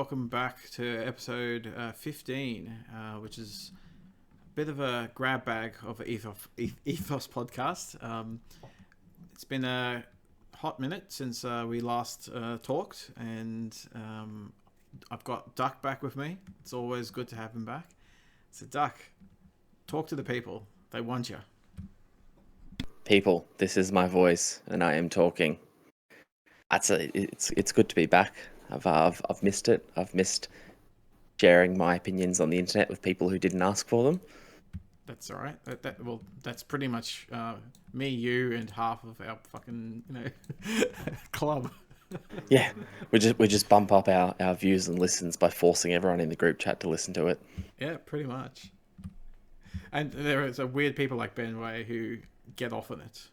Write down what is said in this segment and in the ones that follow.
welcome back to episode 15, which is a bit of a grab bag of an Ethos podcast. It's been a hot minute since we last talked, and I've got Duck back with me. It's always good to have him back. So, Duck, talk to the people. They want you. People, this is my voice, and I am talking. It's good to be back. I've missed it. I've missed sharing my opinions on the internet with people who didn't ask for them. That's all right. That's pretty much me, you, and half of our fucking club. Yeah, we just bump up our views and listens by forcing everyone in the group chat to listen to it. Yeah, pretty much. And there is a weird people like Ben Way who get off on it.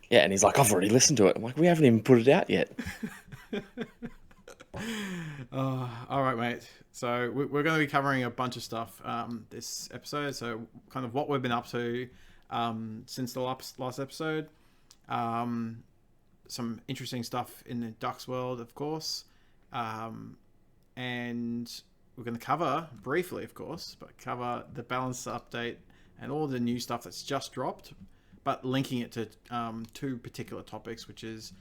Yeah, and he's like, I've already listened to it. I'm like, we haven't even put it out yet. All right, mate. So we're going to be covering a bunch of stuff this episode. So kind of what we've been up to since the last episode. Some interesting stuff in the Ducks world, of course. And we're going to cover, briefly, of course, but cover the balance update and all the new stuff that's just dropped, but linking it to two particular topics, which is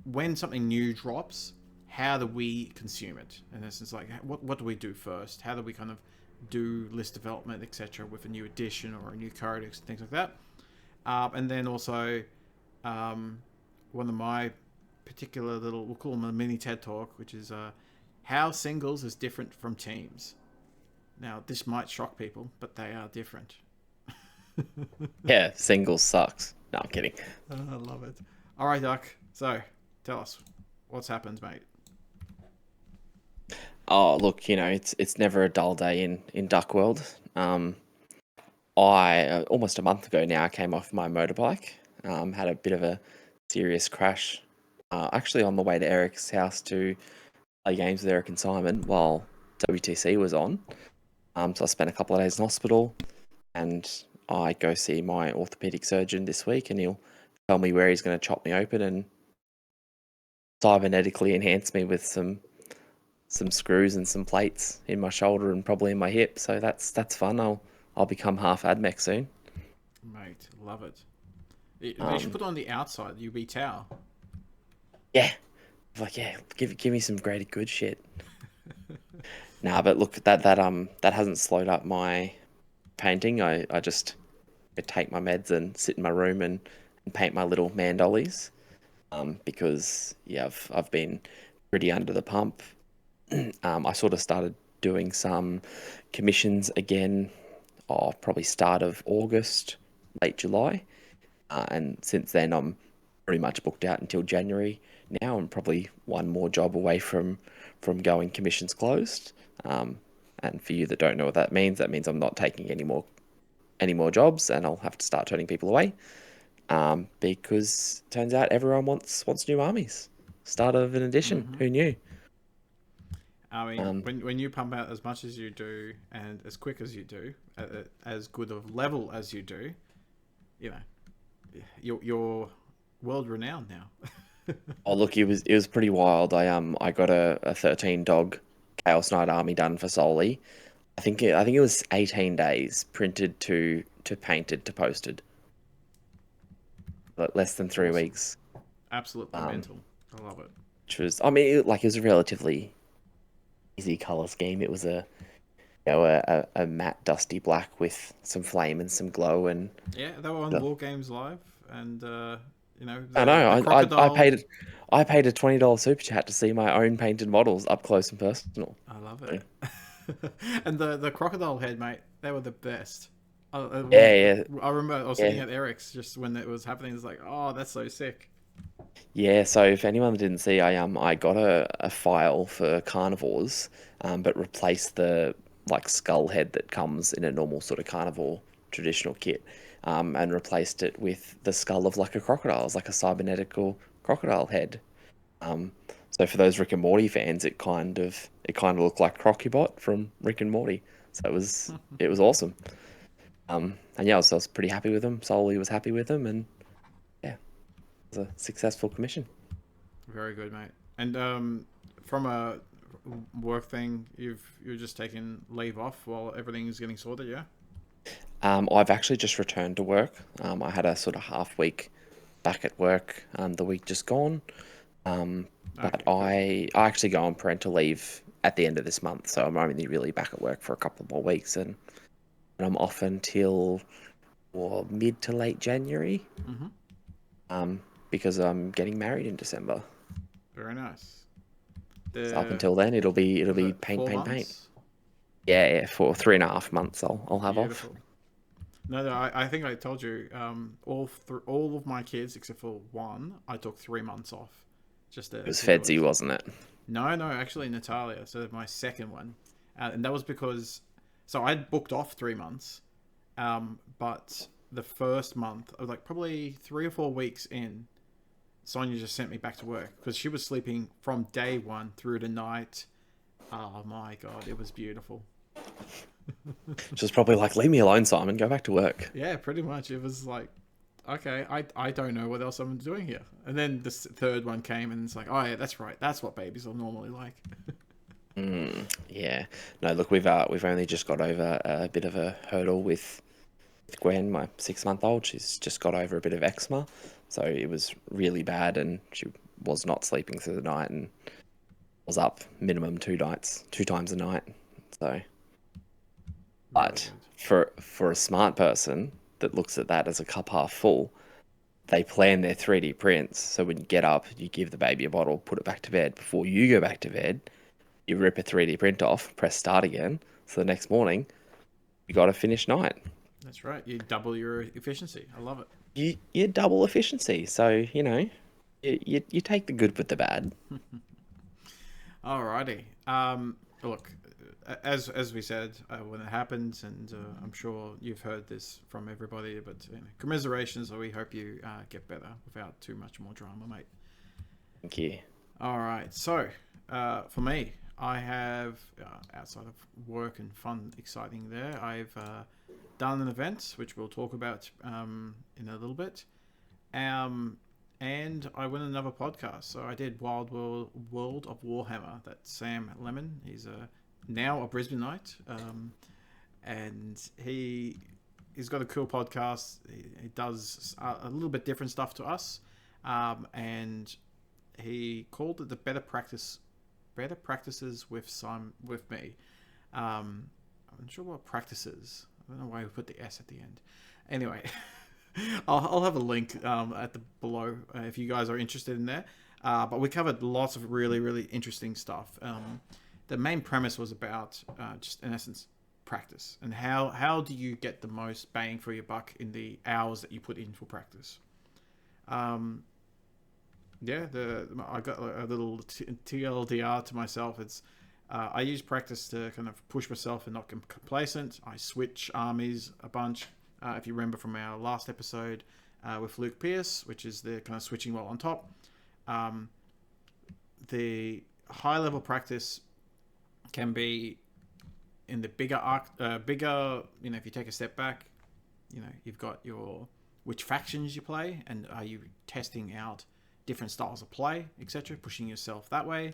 when something new drops, how do we consume it? In essence, like what do we do first? How do we kind of do list development, etc., with a new edition or a new codex and things like that? And then also one of my particular little, we'll call them a mini TED talk, which is how singles is different from teams. Now, this might shock people, but they are different. Yeah, singles sucks. No, I'm kidding. I love it. All right, Duck. So, tell us what's happened, mate. Oh, look, it's never a dull day in Duck World. I almost a month ago now, I came off my motorbike. Had a bit of a serious crash. Actually, on the way to Eric's house to play games with Eric and Simon while WTC was on. So I spent a couple of days in hospital, and I go see my orthopedic surgeon this week, and he'll tell me where he's going to chop me open and cybernetically enhance me with some screws and some plates in my shoulder and probably in my hip. So that's fun. I'll become half AdMech soon. Mate, love it. They should put on the outside UV towel. Yeah, like give me some greater good shit. Nah, but look, that hasn't slowed up my painting. I just take my meds and sit in my room and paint my little man dollies. Because I've been pretty under the pump. I sort of started doing some commissions again, probably start of August, late July, and since then I'm pretty much booked out until January now. I'm probably one more job away from going commissions closed. And for you that don't know what that means I'm not taking any more jobs, and I'll have to start turning people away. Because turns out everyone wants new armies. Start of an edition. Mm-hmm. Who knew? I mean, when you pump out as much as you do and as quick as you do, as good of level as you do, you're world renowned now. Oh, look, it was pretty wild. I got a 13 dog Chaos Knight army done for Soli. I think it was 18 days printed to painted to posted. Less than 3 weeks. Absolutely mental. I love it. Which was, it was a relatively easy color scheme. It was a matte dusty black with some flame and some glow, and yeah, they were on War Games Live, and I paid a $20 super chat to see my own painted models up close and personal. I love it. And the crocodile head, mate, they were the best. I remember I was sitting at Eric's just when it was happening. It's like, oh, that's so sick. Yeah, so if anyone didn't see, I got a file for carnivores, but replaced the skull head that comes in a normal sort of carnivore traditional kit, and replaced it with the skull of like a crocodile. It's like a cybernetical crocodile head. So for those Rick and Morty fans, it kind of looked like Crocubot from Rick and Morty. So it was awesome. And yeah, I was pretty happy with them. Soli was happy with them, and yeah, it was a successful commission. Very good, mate. And from a work thing, you're just taking leave off while everything is getting sorted, yeah? I've actually just returned to work. I had a sort of half week back at work, the week just gone. But Okay, cool. I actually go on parental leave at the end of this month, so I'm only really back at work for a couple more weeks, and I'm off until mid to late January. Because I'm getting married in December. Very nice. So up until then, it'll be Was it paint, 4 paint, paint. months? Yeah, for 3.5 months I'll have off. Beautiful. No, I think I told you, all of my kids except for one, I took 3 months off. Just It was to do Fedsy, it. wasn't it? No, actually Natalia. So my second one, and that was because, so I'd booked off 3 months, but the first month, I was like probably 3 or 4 weeks in, Sonia just sent me back to work because she was sleeping from day one through to night. Oh my god, it was beautiful. Which was probably like, leave me alone, Simon. Go back to work. Yeah, pretty much. It was like, okay, I don't know what else I'm doing here. And then the third one came, and it's like, oh yeah, that's right. That's what babies are normally like. Yeah. No, look, we've only just got over a bit of a hurdle with Gwen, my 6-month-old. She's just got over a bit of eczema, so it was really bad, and she was not sleeping through the night, and was up minimum 2 times a night. So, but for a smart person that looks at that as a cup half full, they plan their 3D prints. So when you get up, you give the baby a bottle, put it back to bed. Before you go back to bed, you rip a 3D print off, press start again. So the next morning, you got a finished night. That's right. You double your efficiency. I love it. You double efficiency. So, you take the good with the bad. Alrighty. Look, as we said, when it happens, and I'm sure you've heard this from everybody, but commiserations. We hope you get better without too much more drama, mate. Thank you. All right. So, for me, I have outside of work and fun, exciting there. I've done an event which we'll talk about in a little bit. And I win another podcast. So I did World of Warhammer. That's Sam Lemin. He's now a Brisbaneite, and he's got a cool podcast. He does a little bit different stuff to us, and he called it the Better Practices with me. I'm not sure what practices. I don't know why we put the S at the end. Anyway. I'll have a link at the below if you guys are interested in there. But we covered lots of really, really interesting stuff. The main premise was about just, in essence, practice. And how do you get the most bang for your buck in the hours that you put in for practice? I got a little TLDR to myself. It's I use practice to kind of push myself and not get complacent. I switch armies a bunch. If you remember from our last episode with Luke Pierce, which is the kind of switching while on top. The high level practice can be in the bigger if you take a step back, you've got which factions you play, and are you testing out different styles of play, etc., pushing yourself that way.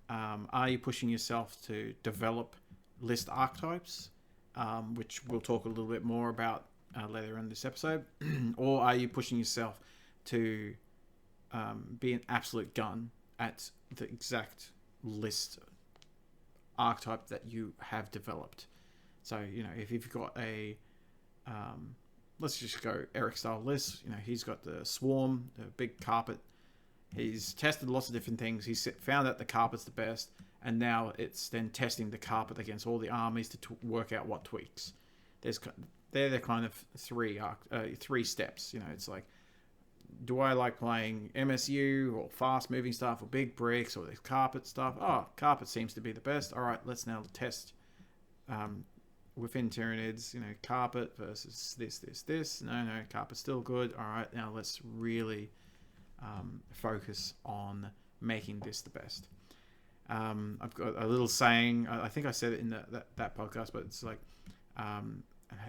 Are you pushing yourself to develop list archetypes, which we'll talk a little bit more about later in this episode, or are you pushing yourself to be an absolute gun at the exact list archetype that you have developed? So if you've got a let's just go Eric style list. He's got the swarm, the big carpet. He's tested lots of different things. He's found out the carpet's the best, and now it's then testing the carpet against all the armies to work out what tweaks. They're the kind of three steps. It's like, do I like playing MSU or fast moving stuff or big bricks or this carpet stuff? Oh, carpet seems to be the best. All right, let's now test within Tyranids, carpet versus this. No, carpet's still good. All right, now let's really focus on making this the best. I've got a little saying. I think I said it in that podcast, but it's like,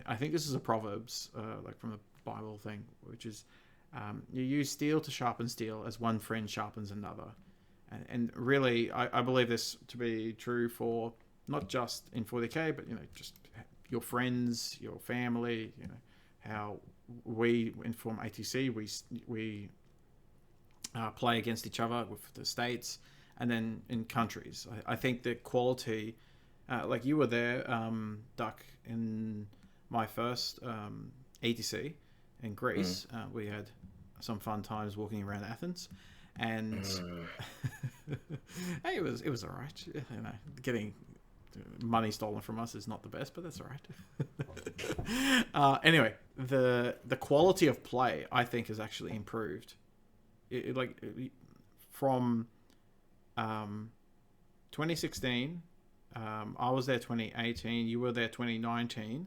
I think this is a Proverbs, like from the Bible thing, which is, you use steel to sharpen steel as one friend sharpens another. And really, I believe this to be true for not just in 40k, but just your friends, your family. How we inform ATC, we play against each other with the states, and then in countries. I think the quality, like you were there, Duck, in my first ATC in Greece. We had some fun times walking around Athens, and hey, it was all right. Getting money stolen from us is not the best, but that's all right. Anyway, the quality of play, I think, has actually improved. From 2016, I was there 2018, you were there 2019,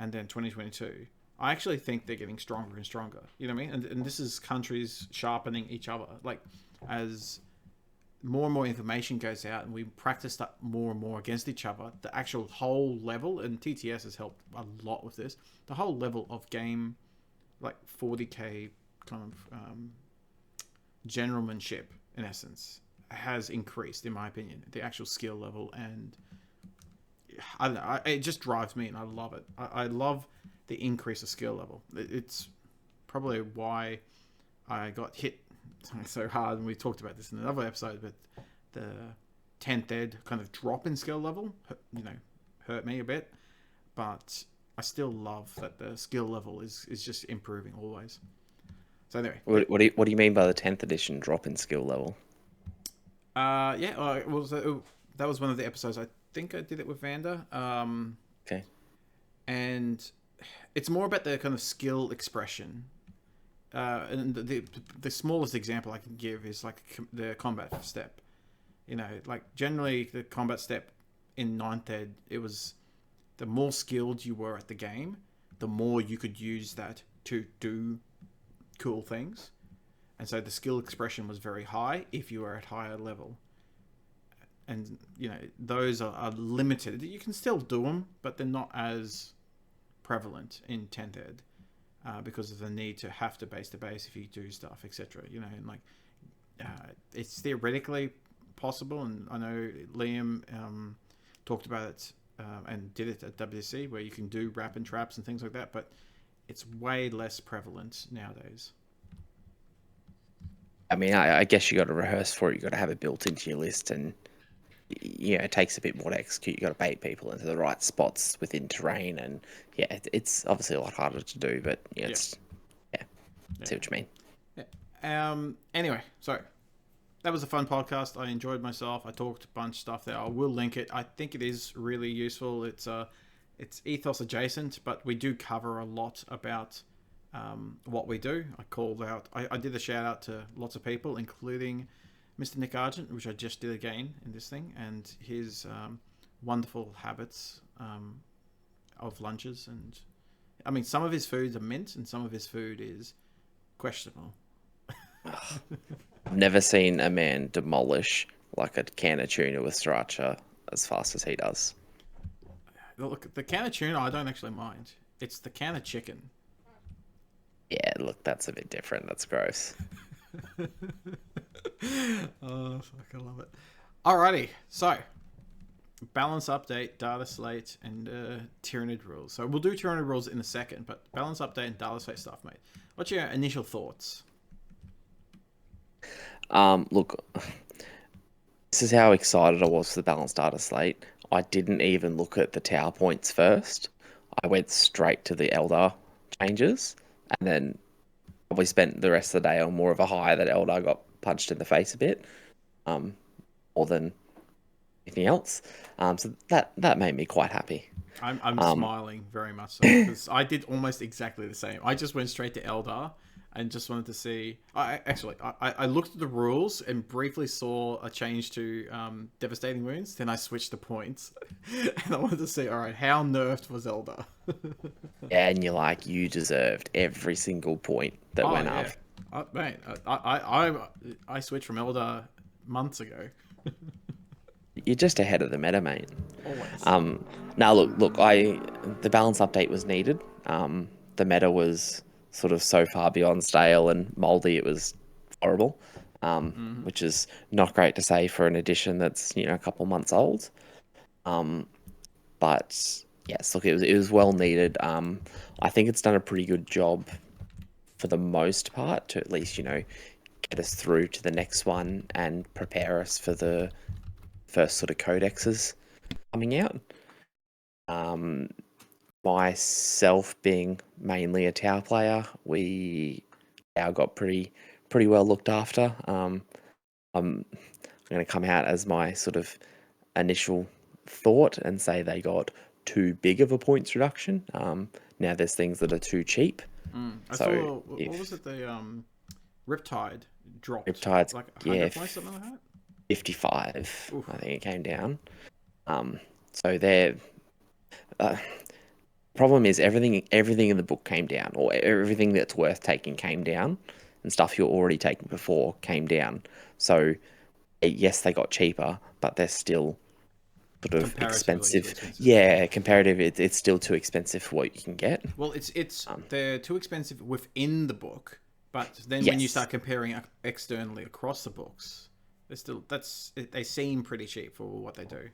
and then 2022. I actually think they're getting stronger and stronger. You know what I mean? And this is countries sharpening each other. Like, as more and more information goes out and we practice that more and more against each other, the actual whole level, and TTS has helped a lot with this, the whole level of game, like 40k kind of generalmanship, in essence, has increased, in my opinion. The actual skill level, and I don't know, it just drives me, and I love it. I love the increase of skill level. It's probably why I got hit so hard, and we talked about this in another episode, but the 10th ed kind of drop in skill level, hurt me a bit, but I still love that the skill level is just improving always. So anyway, what do you mean by the 10th edition drop in skill level? That was one of the episodes. I think I did it with Vander. Okay. And it's more about the kind of skill expression. And the smallest example I can give is like the combat step. Like generally the combat step in 9th ed, it was the more skilled you were at the game, the more you could use that to do cool things. And so the skill expression was very high if you were at higher level. And, those are limited. You can still do them, but they're not as prevalent in 10th ed because of the need to have to base to base if you do stuff, etc. And like it's theoretically possible. And I know Liam talked about it and did it at WC, where you can do wrap and traps and things like that, but it's way less prevalent nowadays. I mean, I guess you got to rehearse for it. You got to have it built into your list, and it takes a bit more to execute. You got to bait people into the right spots within terrain, and it's obviously a lot harder to do. But I see what you mean. Yeah. Anyway, so that was a fun podcast. I enjoyed myself. I talked a bunch of stuff there. I will link it. I think it is really useful. It's Ethos adjacent, but we do cover a lot about what we do. I did a shout out to lots of people, including Mr. Nick Argent, which I just did again in this thing, and his wonderful habits of lunches. And I mean, some of his foods are mint and some of his food is questionable. I've never seen a man demolish like a can of tuna with sriracha as fast as he does. Look, the can of tuna I don't actually mind. It's the can of chicken. Yeah, look, that's a bit different. That's gross. Oh, fuck, I love it. Alrighty, so balance update, Dataslate, and Tyranid rules. So we'll do Tyranid rules in a second, but balance update and Dataslate stuff, mate. What's your initial thoughts? Look, this is how excited I was for the balanced Dataslate. I didn't even look at the tower points first. I went straight to the Eldar changes, and then probably spent the rest of the day on more of a high that Eldar got punched in the face a bit, more than anything else. So that made me quite happy. I'm smiling very much so, because I did almost exactly the same. I just went straight to Eldar and just wanted to see. I looked at the rules and briefly saw a change to devastating wounds. Then I switched to points, and I wanted to see, all right, how nerfed was Eldar? Yeah, and you're like, you deserved every single point that went up. Mate, I switched from Eldar months ago. You're just ahead of the meta, mate. Always. Now look, the balance update was needed. The meta was sort of so far beyond stale and moldy, it was horrible. which is not great to say for an edition that's a couple months old. But yes, look, it was well needed. I think it's done a pretty good job for the most part to at least get us through to the next one and prepare us for the first sort of codexes coming out. Myself being mainly a Tau player, Tau got pretty well looked after. I'm going to come out as my sort of initial thought and say they got too big of a points reduction. Now there's things that are too cheap. I saw, what was it, the Riptide dropped? Riptide's, like 100 points, something like that? 55, Oof. I think it came down. So they're... problem is everything in the book came down, or everything that's worth taking came down, and stuff you're already taking before came down. So yes, they got cheaper, but they're still sort of expensive. Yeah, comparative, it's still too expensive for what you can get. Well, they're too expensive within the book, but then when you start comparing externally across the books, they seem pretty cheap for what they do.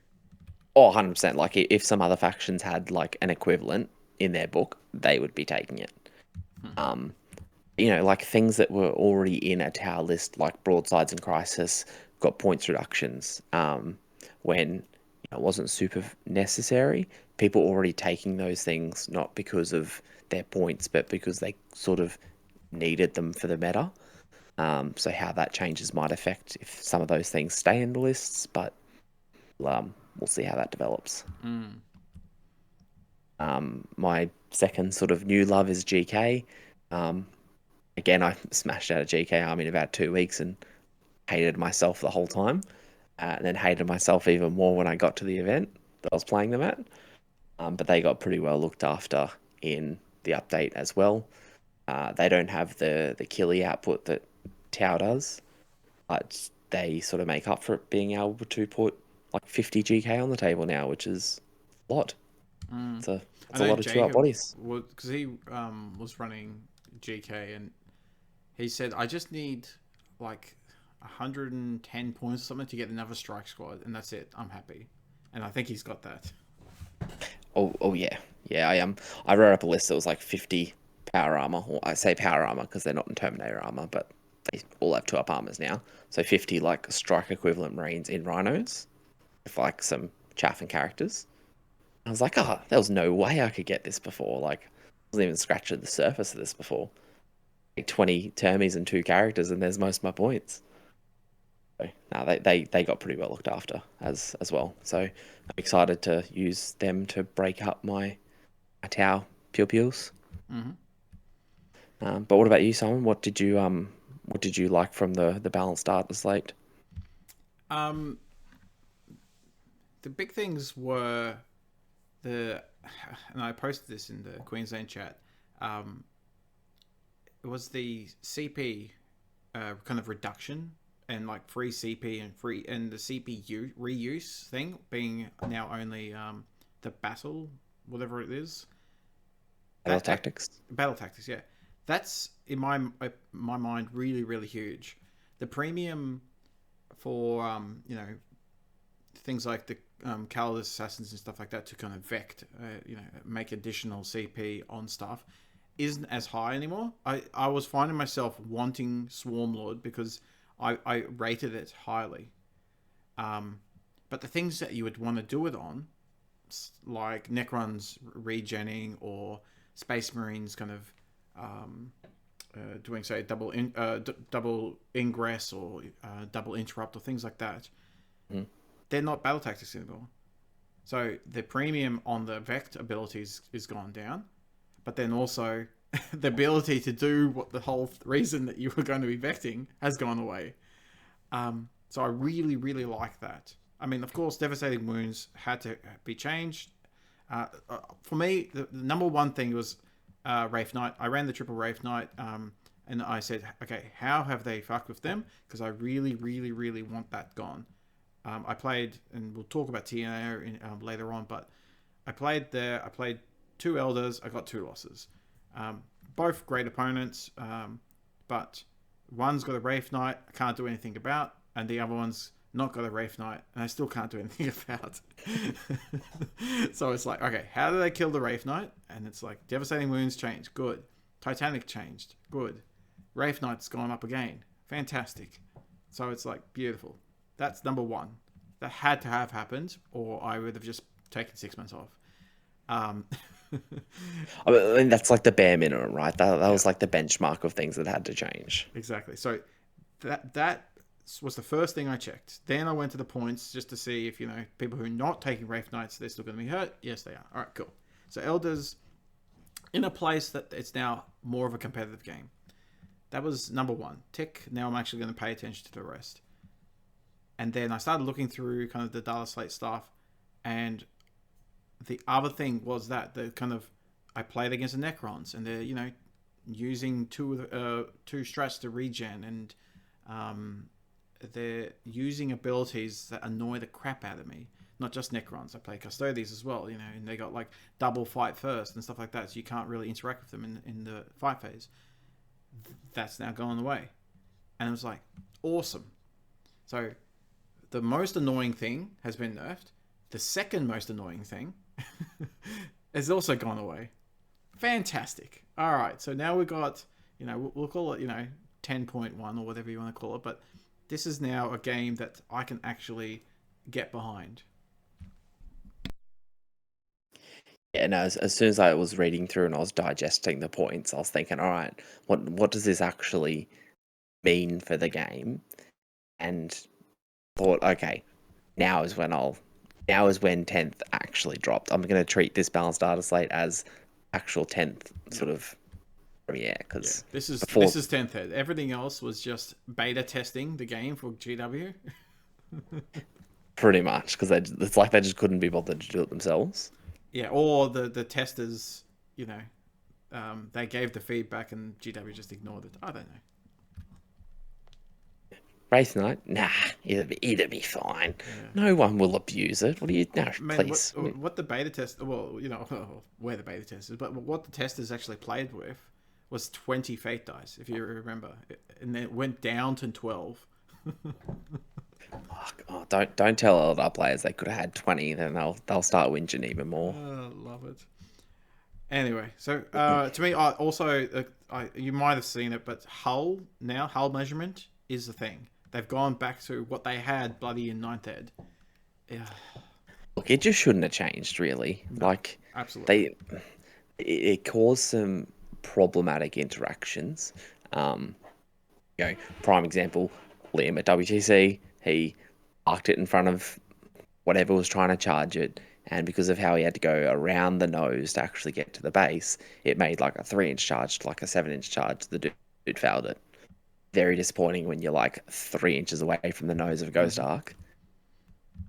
Oh, 100%. Like, if some other factions had, like, an equivalent in their book, they would be taking it. Like, things that were already in a Tau list, like Broadsides and Crisis, got points reductions when it wasn't super necessary. People already taking those things, not because of their points, but because they sort of needed them for the meta. So how that changes might affect if some of those things stay in the lists, but... we'll see how that develops. My second sort of new love is GK. Again, I smashed out a GK army in about 2 weeks and hated myself the whole time. And then hated myself even more when I got to the event that I was playing them at. But they got pretty well looked after in the update as well. They don't have the killie output that Tau does, but they sort of make up for it being able to put like 50 GK on the table now, which is a lot. It's a lot of two-up bodies. Because he was running GK and he said, I just need like 110 points or something to get another strike squad, and that's it. I'm happy. And I think he's got that. Oh yeah. Yeah, I wrote up a list that was like 50 power armor, or I say power armor because they're not in Terminator armor, but they all have 2-up armors now. So 50 like strike equivalent Marines in Rhinos with like some chaff and characters. I was like, there was no way I could get this before. Like, I wasn't even scratching the surface of this before. Like 20 termies and 2 characters, and there's most of my points. So, no, they got pretty well looked after as well. So I'm excited to use them to break up my Tau pew-pews. But what about you, Simon? What did you like from the balanced Dataslate? The big things were and I posted this in the Queensland chat. It was the CP kind of reduction and like free CP and the CP reuse thing being now only the battle, whatever it is. Battle tactics. Battle tactics, yeah. That's in my mind really, really huge. The premium for things like the Callous Assassins and stuff like that to kind of vect, make additional CP on stuff isn't as high anymore. I was finding myself wanting Swarmlord because I rated it highly. But the things that you would want to do it on, like Necrons regenning or Space Marines kind of doing, say, double ingress or double interrupt or things like that, they're not battle tactics anymore. So the premium on the Vect abilities is gone down, but then also the ability to do what the whole reason that you were going to be vecting has gone away. So I really, really like that. I mean, of course, Devastating Wounds had to be changed. For me, the number one thing was Wraith Knight. I ran the triple Wraith Knight, and I said, okay, how have they fucked with them? Because I really, really, really want that gone. I played, and we'll talk about TLDR later on, but I played there. I played 2 Elders. I got 2 losses. Both great opponents, but one's got a Wraith Knight I can't do anything about, and the other one's not got a Wraith Knight and I still can't do anything about. So it's like, okay, how do they kill the Wraith Knight? And it's like, Devastating Wounds changed, good. Titanic changed, good. Wraith Knight's gone up again, fantastic. So it's like, beautiful. That's number one. That had to have happened, or I would have just taken 6 months off. I mean, that's like the bare minimum, right? That was like the benchmark of things that had to change. Exactly. So that was the first thing I checked. Then I went to the points just to see if, people who are not taking Wraith Knights, they're still going to be hurt. Yes, they are. All right, cool. So Elders, in a place that it's now more of a competitive game. That was number one. Tick. Now I'm actually going to pay attention to the rest. And then I started looking through kind of the Dataslate stuff, and the other thing was that I played against the Necrons, and they're using two strats to regen, and they're using abilities that annoy the crap out of me. Not just Necrons. I play Custodies as well, and they got like double fight first and stuff like that, so you can't really interact with them in the fight phase. That's now gone away, and it was like awesome. So the most annoying thing has been nerfed. The second most annoying thing has also gone away. Fantastic. All right, so now we've got, we'll call it, 10.1 or whatever you want to call it, but this is now a game that I can actually get behind. Yeah, no, as soon as I was reading through and I was digesting the points, I was thinking, all right, what does this actually mean for the game? And thought, okay, now is when 10th actually dropped. I'm going to treat this balanced data slate as actual 10th sort of premiere, because this is 10th head. Everything else was just beta testing the game for GW. Pretty much, because it's like they just couldn't be bothered to do it themselves. Yeah, or the testers, they gave the feedback and GW just ignored it. I don't know. Wraith Knight? Nah, it'll be fine. Yeah. No one will abuse it. What do you... No, please. What the beta test... Well, where the beta testers... But what the testers actually played with was 20 Fate dice, if you remember. And then it went down to 12. Oh, don't tell LDR players they could have had 20, then they'll start whinging even more. Love it. Anyway, so to me, you might have seen it, but hull measurement is the thing. They've gone back to what they had bloody in 9th ed. Yeah. Look, it just shouldn't have changed, really. No, like, absolutely. It caused some problematic interactions. Prime example, Liam at WTC, he parked it in front of whatever was trying to charge it, and because of how he had to go around the nose to actually get to the base, it made like a 3-inch charge to like a 7-inch charge. The dude failed it. Very disappointing when you're like 3 inches away from the nose of a Ghost Arc.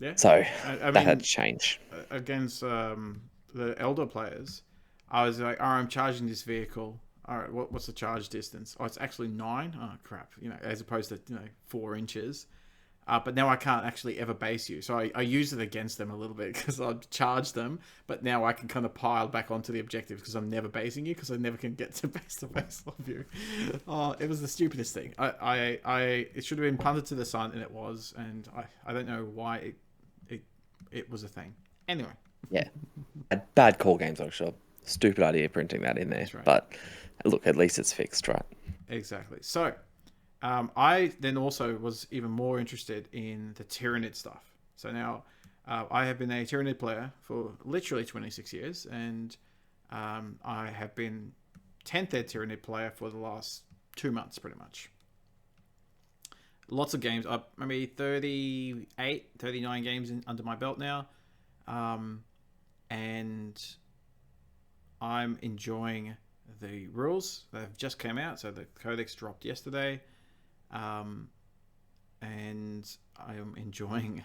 Yeah. So that had to change. Against the elder players, I was like, I'm charging this vehicle. All right, what's the charge distance? Oh, it's actually 9. Oh crap! As opposed to 4 inches. But now I can't actually ever base you, so I use it against them a little bit because I've charged them. But now I can kind of pile back onto the objective because I'm never basing you because I never can get to face of you. Oh, it was the stupidest thing. It should have been punted to the sun, and it was, and I don't know why it was a thing. Anyway. Yeah, bad call, Games Workshop. Stupid idea printing that in there. Right. But look, at least it's fixed, right? Exactly. So. I then also was even more interested in the Tyranid stuff. So now I have been a Tyranid player for literally 26 years, and I have been 10th ed Tyranid player for the last 2 months, pretty much. Lots of games, maybe 38, 39 games under my belt now, and I'm enjoying the rules that have just come out. So the codex dropped yesterday. And I am enjoying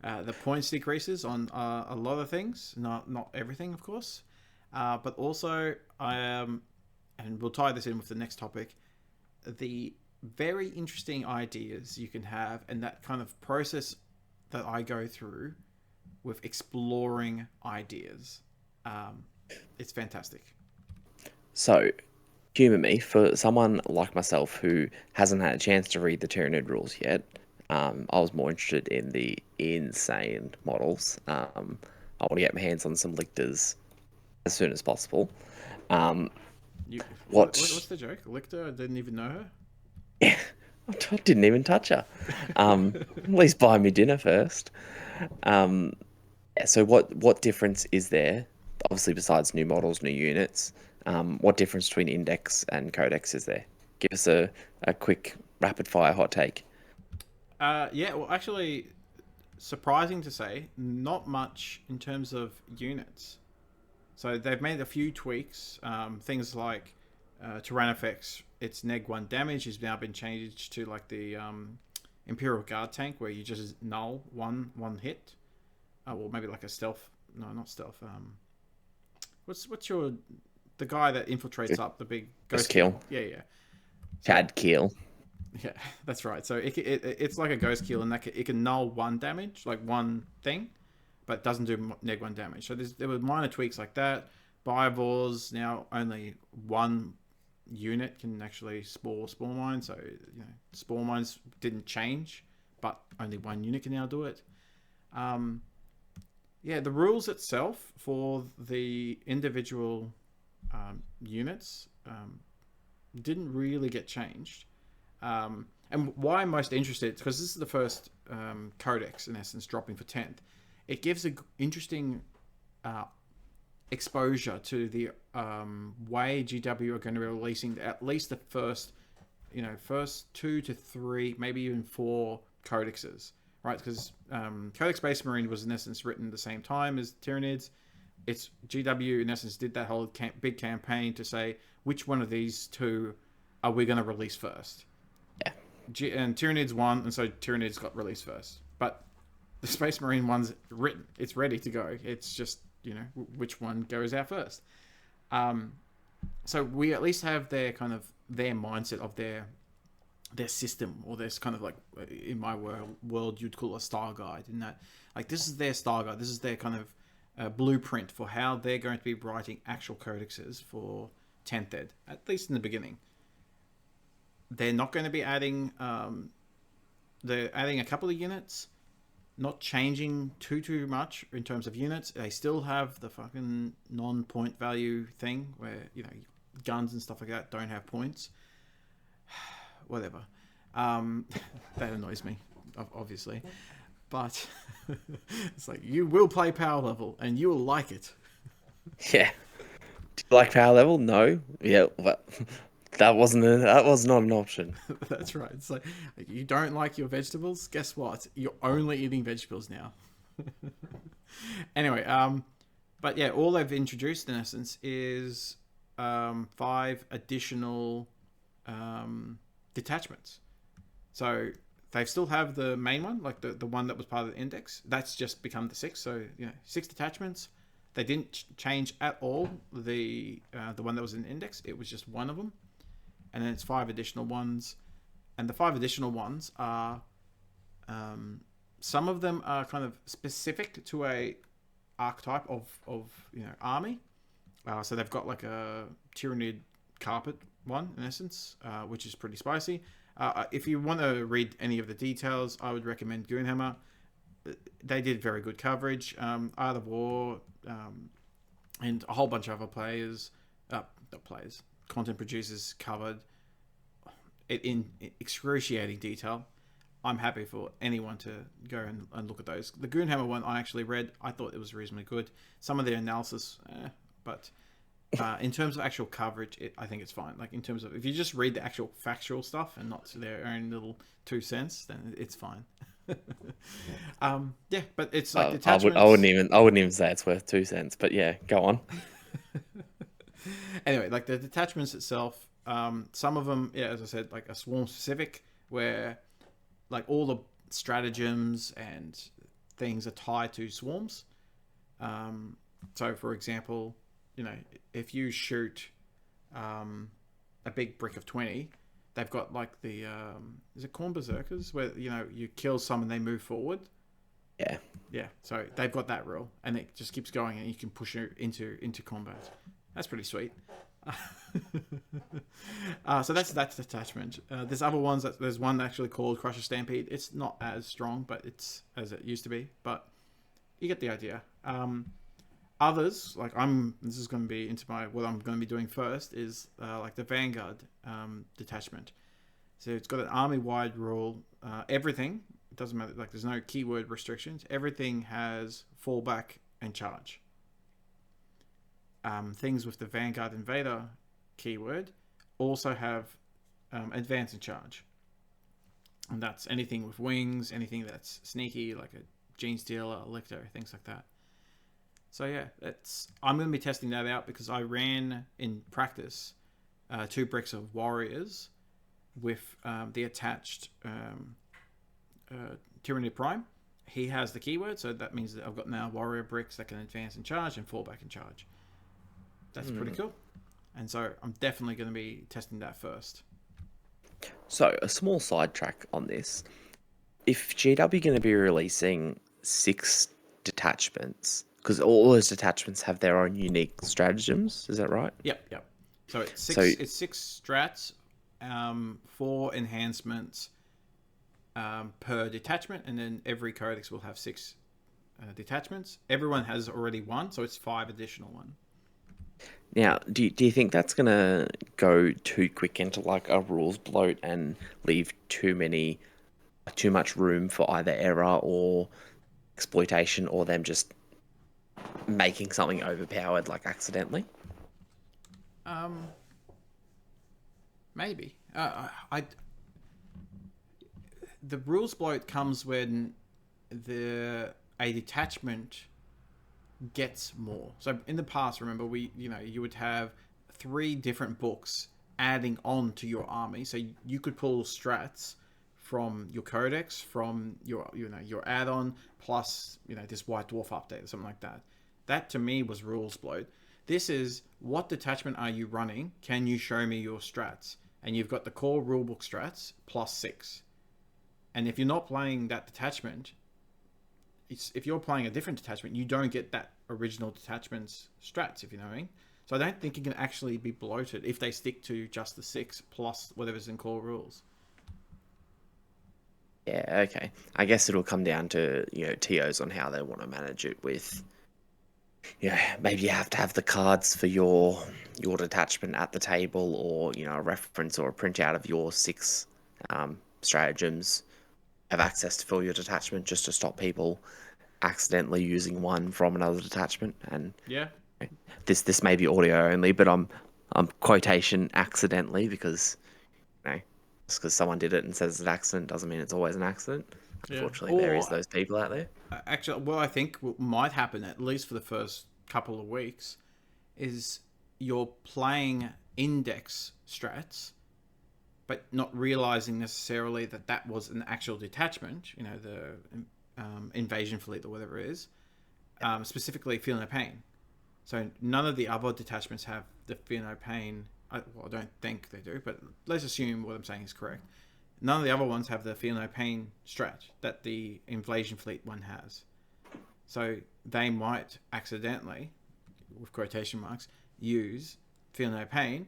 the points decreases on a lot of things, not everything, of course, but also I am, and we'll tie this in with the next topic, the very interesting ideas you can have and that kind of process that I go through with exploring ideas. It's fantastic. So, humour me, for someone like myself who hasn't had a chance to read the Tyranid rules yet. I was more interested in the insane models. I want to get my hands on some lictors as soon as possible. What's the joke? Lictor? I didn't even know her. Yeah, I didn't even touch her. At least buy me dinner first. Yeah, so what difference is there? Obviously, besides new models, new units, what difference between index and codex is there? Give us a quick rapid fire hot take. Yeah, well, actually, surprising to say, not much in terms of units. So they've made a few tweaks. Things like Tyrannofex, its neg 1 damage has now been changed to like the Imperial Guard tank, where you just null one hit. Or maybe like a stealth. No, not stealth. What's your the guy that infiltrates up the big ghost kill? Yeah. Chad kill. Yeah, that's right. So it's like a ghost kill, and it can null 1 damage, like one thing, but it doesn't do neg 1 damage. So there were minor tweaks like that. Bivores, now only one unit can actually spore mines. So spore mines didn't change, but only one unit can now do it. Yeah, the rules itself for the individual units didn't really get changed. And why I'm most interested, because this is the first codex, in essence, dropping for 10th. It gives an interesting exposure to the way GW are going to be releasing at least the first 2 to 3, maybe even 4 codexes. Right, because Codex Space Marine was in essence written at the same time as Tyranids. It's GW in essence did that whole big campaign to say which one of these two are we going to release first. Yeah. And Tyranids won, and so Tyranids got released first. But the Space Marine one's written; it's ready to go. It's just which one goes out first. So we at least have their mindset of their system, or this kind of like, in my world you'd call a style guide, in that like this is their style guide, this is their kind of blueprint for how they're going to be writing actual codexes for 10th ed, at least in the beginning. They're not going to be adding they're adding a couple of units, not changing too much in terms of units. They still have the fucking non-point value thing where guns and stuff like that don't have points. Whatever. That annoys me, obviously. But it's like, you will play power level and you will like it. Yeah. Do you like power level? No. Yeah, but that was not an option. That's right. It's like, you don't like your vegetables? Guess what? You're only eating vegetables now. Anyway, but yeah, all they've introduced in essence is 5 additional detachments. So they still have the main one, like the one that was part of the index. That's just become the 6. So 6 detachments. They didn't change at all the one that was in the index. It was just one of them, and then it's 5 additional ones. And the 5 additional ones are some of them are kind of specific to a archetype of army. So they've got like a Tyranid carpet one, in essence, which is pretty spicy. If you want to read any of the details, I would recommend Goonhammer. They did very good coverage. Art of War, and a whole bunch of other content producers covered it in excruciating detail. I'm happy for anyone to go and look at those. The Goonhammer one I actually read. I thought it was reasonably good. Some of their analysis, but in terms of actual coverage, I think it's fine. Like in terms of if you just read the actual factual stuff and not their own little 2 cents, then it's fine. Yeah, but it's like detachments. I wouldn't even say it's worth 2 cents, but yeah, go on. Anyway, like the detachments itself, some of them, yeah, as I said, like a swarm specific, where like all the stratagems and things are tied to swarms. So for example, if you shoot a big brick of 20, they've got like the is it Corn Berserkers, where you kill some and they move forward. Yeah, so they've got that rule, and it just keeps going, and you can push it into combat. That's pretty sweet. So that's detachment. There's other ones. There's one actually called Crusher Stampede. It's not as strong, but it's as it used to be. But you get the idea. Others, like this is going to be into what I'm going to be doing first is like the Vanguard detachment. So it's got an army-wide rule. Everything, it doesn't matter. Like there's no keyword restrictions. Everything has fallback and charge. Things with the Vanguard Invader keyword also have advance and charge. And that's anything with wings, anything that's sneaky, like a Gene Stealer, a Lictor, things like that. So yeah, I'm going to be testing that out because I ran in practice 2 bricks of Warriors with the attached Tyranid Prime. He has the keyword, so that means that I've got now Warrior bricks that can advance and charge and fall back and charge. That's pretty cool. And so I'm definitely going to be testing that first. So a small sidetrack on this. If GW going to be releasing 6 detachments, because all those detachments have their own unique stratagems, is that right? Yep. So it's 6 strats, 4 enhancements per detachment, and then every codex will have 6 detachments. Everyone has already 1, so it's 5 additional 1. Now, do you think that's going to go too quick into like a rules bloat and leave too much room for either error or exploitation, or them just making something overpowered like accidentally? Maybe. The rules bloat comes when a detachment gets more. So in the past, remember, you would have 3 different books adding on to your army. So you could pull strats from your codex, from your add-on, plus this White Dwarf update or something like that. That to me was rules bloat. This is, what detachment are you running? Can you show me your strats? And you've got the core rulebook strats plus 6. And if you're not playing that detachment, if you're playing a different detachment, you don't get that original detachment's strats, if you know what I mean. So I don't think it can actually be bloated if they stick to just the 6 plus whatever's in core rules. Yeah, okay. I guess it'll come down to, TOs on how they want to manage it with, maybe you have to have the cards for your detachment at the table, or, a reference or a printout of your 6 stratagems, have access to fill your detachment just to stop people accidentally using one from another detachment. And yeah, this may be audio only, but I'm quotation accidentally, because just because someone did it and says it's an accident doesn't mean it's always an accident. Unfortunately, there is those people out there. Actually, what I think might happen, at least for the first couple of weeks, is you're playing index strats, but not realizing necessarily that was an actual detachment, the invasion fleet or whatever it is, specifically Feel No Pain. So none of the other detachments have the Feel No Pain. I don't think they do, but let's assume what I'm saying is correct. None of the other ones have the Feel No Pain strat that the invasion fleet one has. So they might accidentally, with quotation marks, use Feel No Pain.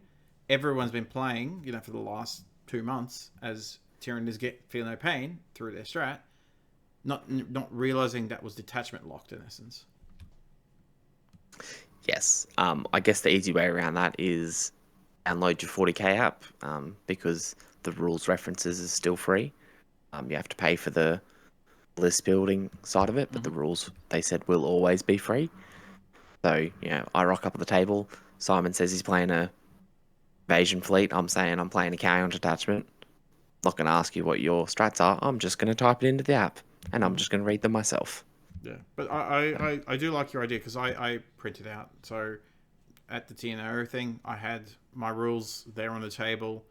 Everyone's been playing, for the last 2 months as Tyranids get Feel No Pain through their strat, not realizing that was detachment locked in essence. Yes. I guess the easy way around that is download your 40k app, because the rules references is still free. You have to pay for the list building side of it, but the rules, they said, will always be free. So, I rock up at the table. Simon says he's playing a invasion fleet. I'm saying I'm playing a carry-on detachment. Not going to ask you what your strats are. I'm just going to type it into the app, and I'm just going to read them myself. Yeah, but I do like your idea, because I printed out. So at the TNO thing, I had my rules there on the table.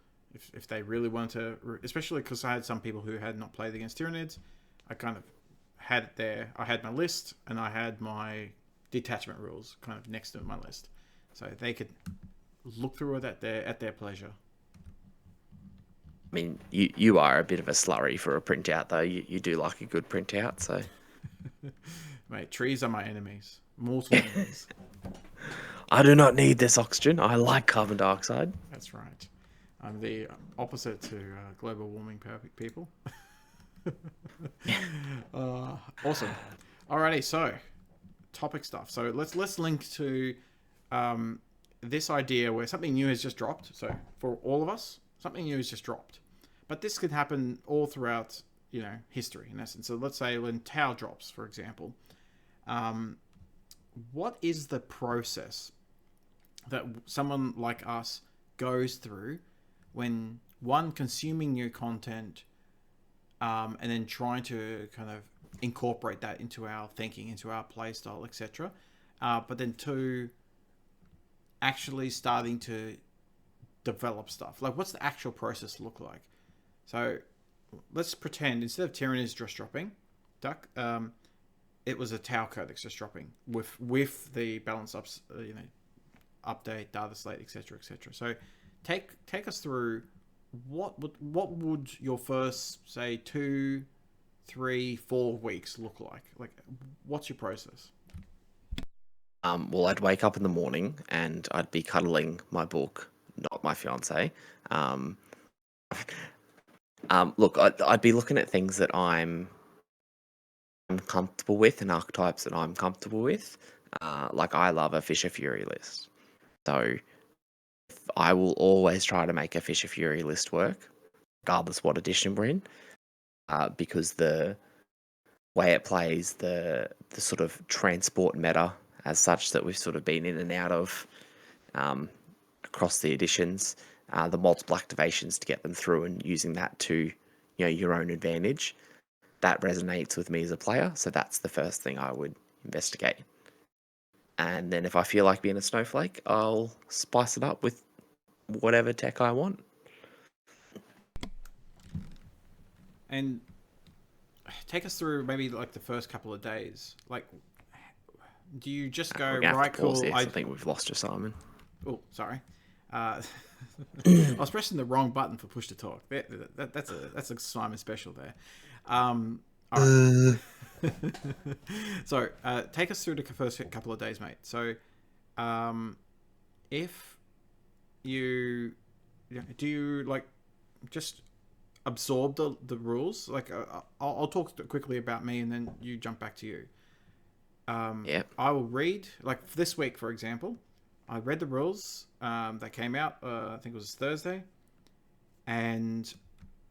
If they really wanted to, especially because I had some people who had not played against Tyranids, I kind of had it there. I had my list, and I had my detachment rules kind of next to my list, so they could look through it at their pleasure. I mean, you are a bit of a slurry for a printout, though. You do like a good printout, so. Mate, trees are my enemies. Mortal enemies. I do not need this oxygen. I like carbon dioxide. That's right. I'm the opposite to global warming people. Awesome. Alrighty, so topic stuff. So let's link to this idea where something new has just dropped. So for all of us, something new has just dropped, but this could happen all throughout history in essence. So let's say when Tau drops, for example, what is the process that someone like us goes through when one consuming new content and then trying to kind of incorporate that into our thinking, into our play style, etc. But then two, actually starting to develop stuff. Like, what's the actual process look like? So let's pretend instead of Tyranids just dropping, Duck, it was a Tau Codex just dropping with the balance ups, update, Dataslate, etc., etc. So take us through what would your first, say, 2, 3, 4 weeks look like? Like, what's your process? Well, I'd wake up in the morning and I'd be cuddling my book, not my fiance. Look, I'd be looking at things that I'm comfortable with and archetypes that I'm comfortable with. Like, I love a Fisher Fury list. So I will always try to make a Fisher Fury list work, regardless what edition we're in, because the way it plays, the sort of transport meta as such that we've sort of been in and out of across the editions, the multiple activations to get them through and using that to your own advantage, that resonates with me as a player. So that's the first thing I would investigate. And then if I feel like being a snowflake, I'll spice it up with whatever tech I want. And take us through maybe like the first couple of days. Like, do you just go, right, cool? I think we've lost you, Simon. Oh, sorry. I was pressing the wrong button for push to talk. That's a Simon special there. All right. So take us through the first couple of days, mate. So if you do you like just absorb the rules? Like I'll talk quickly about me and then you jump back to you. Yeah. I will read, like this week, for example, I read the rules that came out, I think it was Thursday, and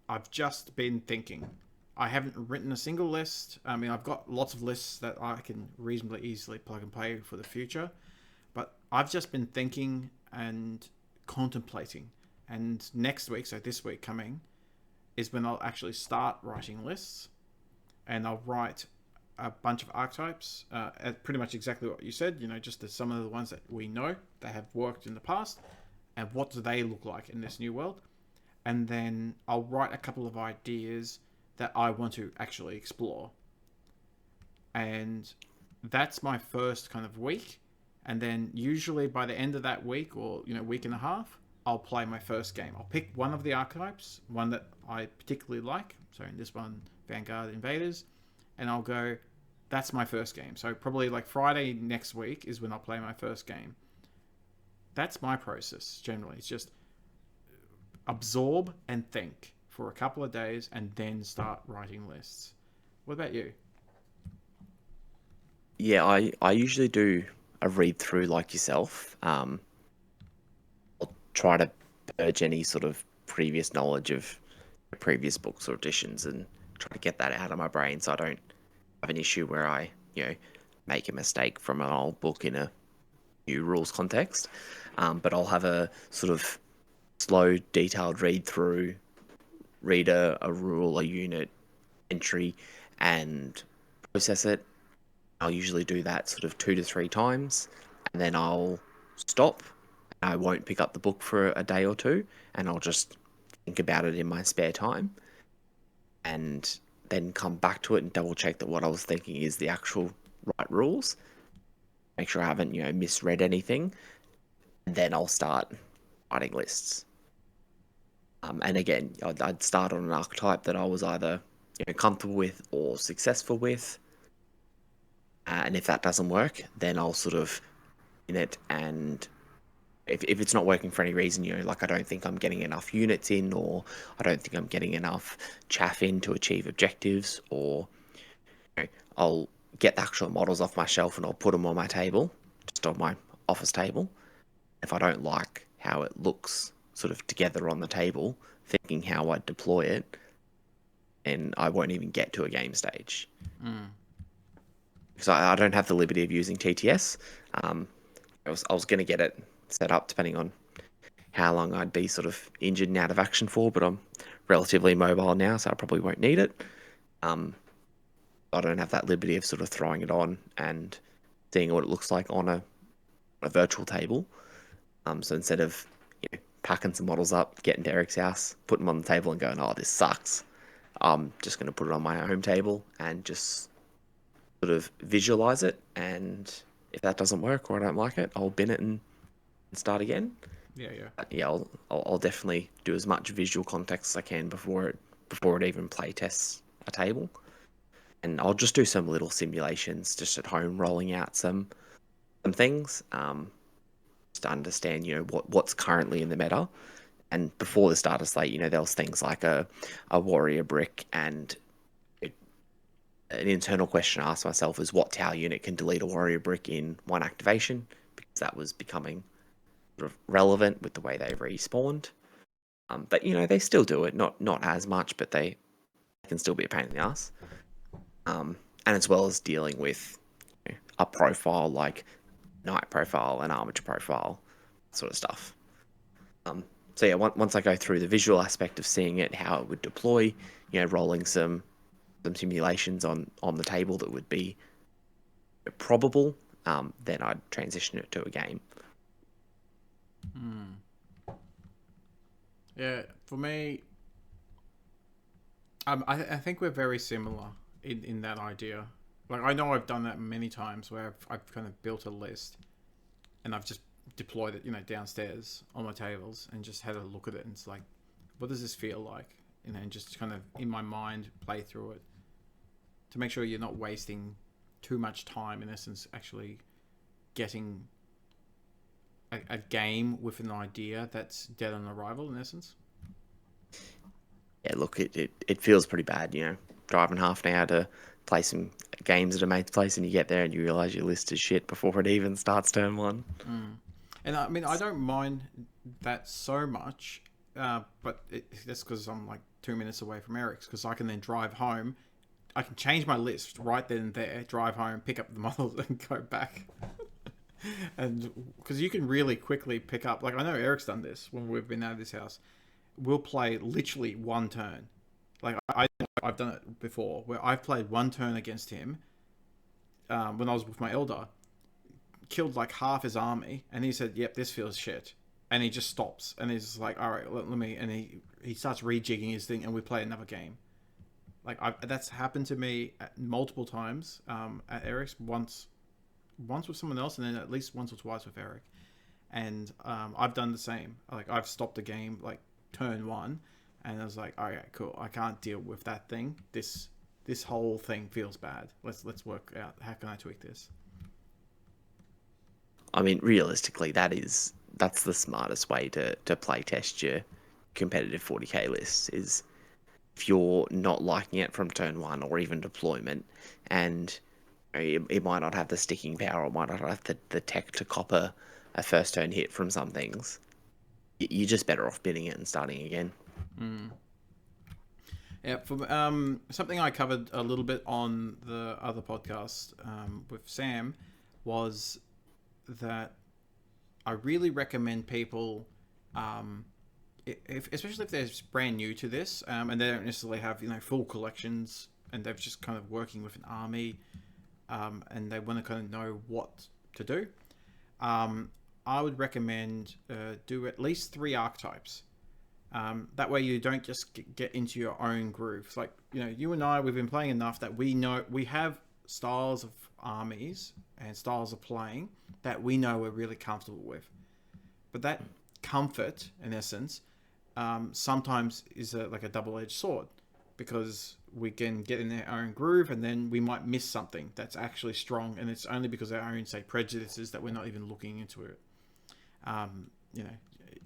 I've just been thinking. I haven't written a single list. I mean, I've got lots of lists that I can reasonably easily plug and play for the future, but I've just been thinking and contemplating. And next week, so this week coming, is when I'll actually start writing lists, and I'll write a bunch of archetypes, pretty much exactly what you said, just some of the ones that we know that have worked in the past, and what do they look like in this new world. And then I'll write a couple of ideas that I want to actually explore. And that's my first kind of week. And then usually by the end of that week or, week and a half, I'll play my first game. I'll pick one of the archetypes, one that I particularly like. So in this one, Vanguard Invaders. And I'll go, that's my first game. So probably like Friday next week is when I'll play my first game. That's my process generally. It's just absorb and think for a couple of days and then start writing lists. What about you? Yeah, I usually do a read through like yourself. I'll try to purge any sort of previous knowledge of previous books or editions and try to get that out of my brain so I don't have an issue where I, make a mistake from an old book in a new rules context. But I'll have a sort of slow, detailed read through, read a rule, a unit entry, and process it. I'll usually do that sort of 2 to 3 times, and then I'll stop. I won't pick up the book for a day or two, and I'll just think about it in my spare time, and then come back to it and double check that what I was thinking is the actual right rules. Make sure I haven't, misread anything, and then I'll start writing lists. And again, I'd start on an archetype that I was either comfortable with or successful with. And if that doesn't work, then I'll sort of in it, and if it's not working for any reason, like I don't think I'm getting enough units in, or I don't think I'm getting enough chaff in to achieve objectives, or I'll get the actual models off my shelf and I'll put them on my table, just on my office table. If I don't like how it looks sort of together on the table, thinking how I'd deploy it, and I won't even get to a game stage. Because I don't have the liberty of using TTS. I was going to get it set up depending on how long I'd be sort of injured and out of action for, but I'm relatively mobile now, so I probably won't need it. I don't have that liberty of sort of throwing it on and seeing what it looks like on a virtual table. So instead of packing some models up, getting to Eric's house, putting them on the table and going, oh, this sucks, I'm just going to put it on my home table and just sort of visualize it. And if that doesn't work or I don't like it, I'll bin it and start again. Yeah. I'll definitely do as much visual context as I can before it even play tests a table. And I'll just do some little simulations just at home, rolling out some things, just to understand, what's currently in the meta. And before the starter slate, there was things like a warrior brick, and an internal question I asked myself is what tower unit can delete a warrior brick in one activation, because that was becoming sort of relevant with the way they respawned. But they still do it, not as much, but they can still be a pain in the ass. And as well as dealing with a profile like knight profile and armature profile, sort of stuff. So yeah, once I go through the visual aspect of seeing it, how it would deploy, rolling some simulations on the table that would be probable, then I'd transition it to a game. Yeah, for me, I think we're very similar in that idea. Like, I know I've done that many times where I've kind of built a list and I've just deployed it, downstairs on my tables and just had a look at it, and it's like, what does this feel like? And just kind of in my mind play through it to make sure you're not wasting too much time, in essence, actually getting a game with an idea that's dead on arrival, in essence. Yeah, look, it feels pretty bad, driving half an hour to play some games at a mate's place, and you get there and you realise your list is shit before it even starts turn one. And I mean, I don't mind that so much, but that's because I'm like 2 minutes away from Eric's, because I can then drive home. I can change my list right then and there, drive home, pick up the models, and go back. And because you can really quickly pick up, like, I know Eric's done this when we've been out of this house. We'll play literally one turn. Like, I've done it before, where I've played one turn against him when I was with my elder, killed like half his army, and he said, yep, this feels shit. And he just stops, and he's like, all right, let me, and he starts rejigging his thing, and we play another game. Like, that's happened to me multiple times at Eric's, once with someone else, and then at least once or twice with Eric. And I've done the same. Like, I've stopped a game like turn one, and I was like, all right, cool, I can't deal with that thing. This whole thing feels bad. Let's work out how can I tweak this. I mean, realistically, that's the smartest way to play test your competitive 40k lists, is if you're not liking it from turn one or even deployment, and it might not have the sticking power, or might not have the tech to copper a first turn hit from some things, you're just better off bidding it and starting again. Yeah, for something I covered a little bit on the other podcast with Sam was that I really recommend people, especially if they're brand new to this, and they don't necessarily have full collections, and they're just kind of working with an army, and they want to kind of know what to do. I would recommend do at least 3 archetypes. That way you don't just get into your own grooves. Like, you and I, we've been playing enough that we know we have styles of armies and styles of playing that we know we're really comfortable with. But that comfort, in essence, sometimes is like a double-edged sword, because we can get in our own groove, and then we might miss something that's actually strong, and it's only because of our own, say, prejudices that we're not even looking into it. You know,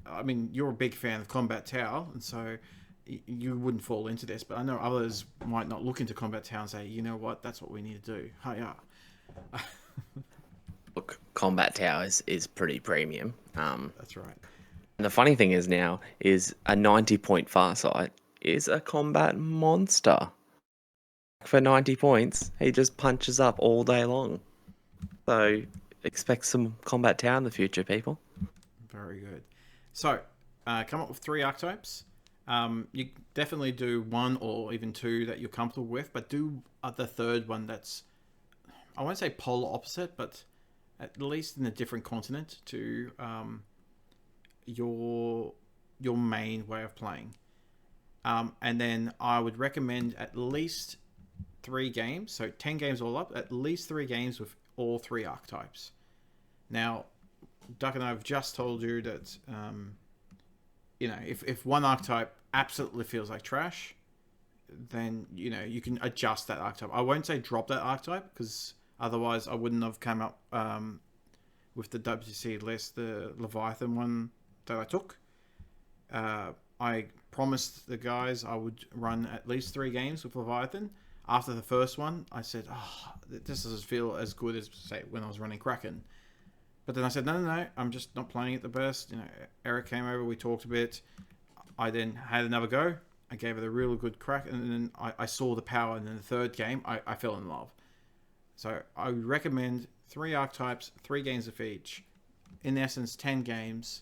I mean, you're a big fan of Combat Tower, and so you wouldn't fall into this, but I know others might not look into Combat Tower and say, you know what, that's what we need to do. Hiya. Look, Combat Tower is pretty premium. That's right. And the funny thing is now is a 90-point Farsight is a combat monster. For 90 points, he just punches up all day long. So expect some Combat Tower in the future, people. Very good. So, come up with 3 archetypes. You definitely do 1 or even 2 that you're comfortable with, but do the third one that's, I won't say polar opposite, but at least in a different continent to your main way of playing. And then I would recommend at least 3 games, so 10 games all up, at least 3 games with all 3 archetypes. Now, Duck and I have just told you that, you know, if one archetype absolutely feels like trash, then, you know, you can adjust that archetype. I won't say drop that archetype, because otherwise I wouldn't have come up with the WC list, the Leviathan one that I took. I promised the guys I would run at least 3 games with Leviathan. After the first one, I said, oh, this doesn't feel as good as, say, when I was running Kraken. But then I said, no, I'm just not playing it the best. You know, Eric came over, we talked a bit. I then had another go. I gave it a real good crack, and then I saw the power. And then the third game, I fell in love. So I would recommend 3 archetypes, 3 games of each. In essence, 10 games,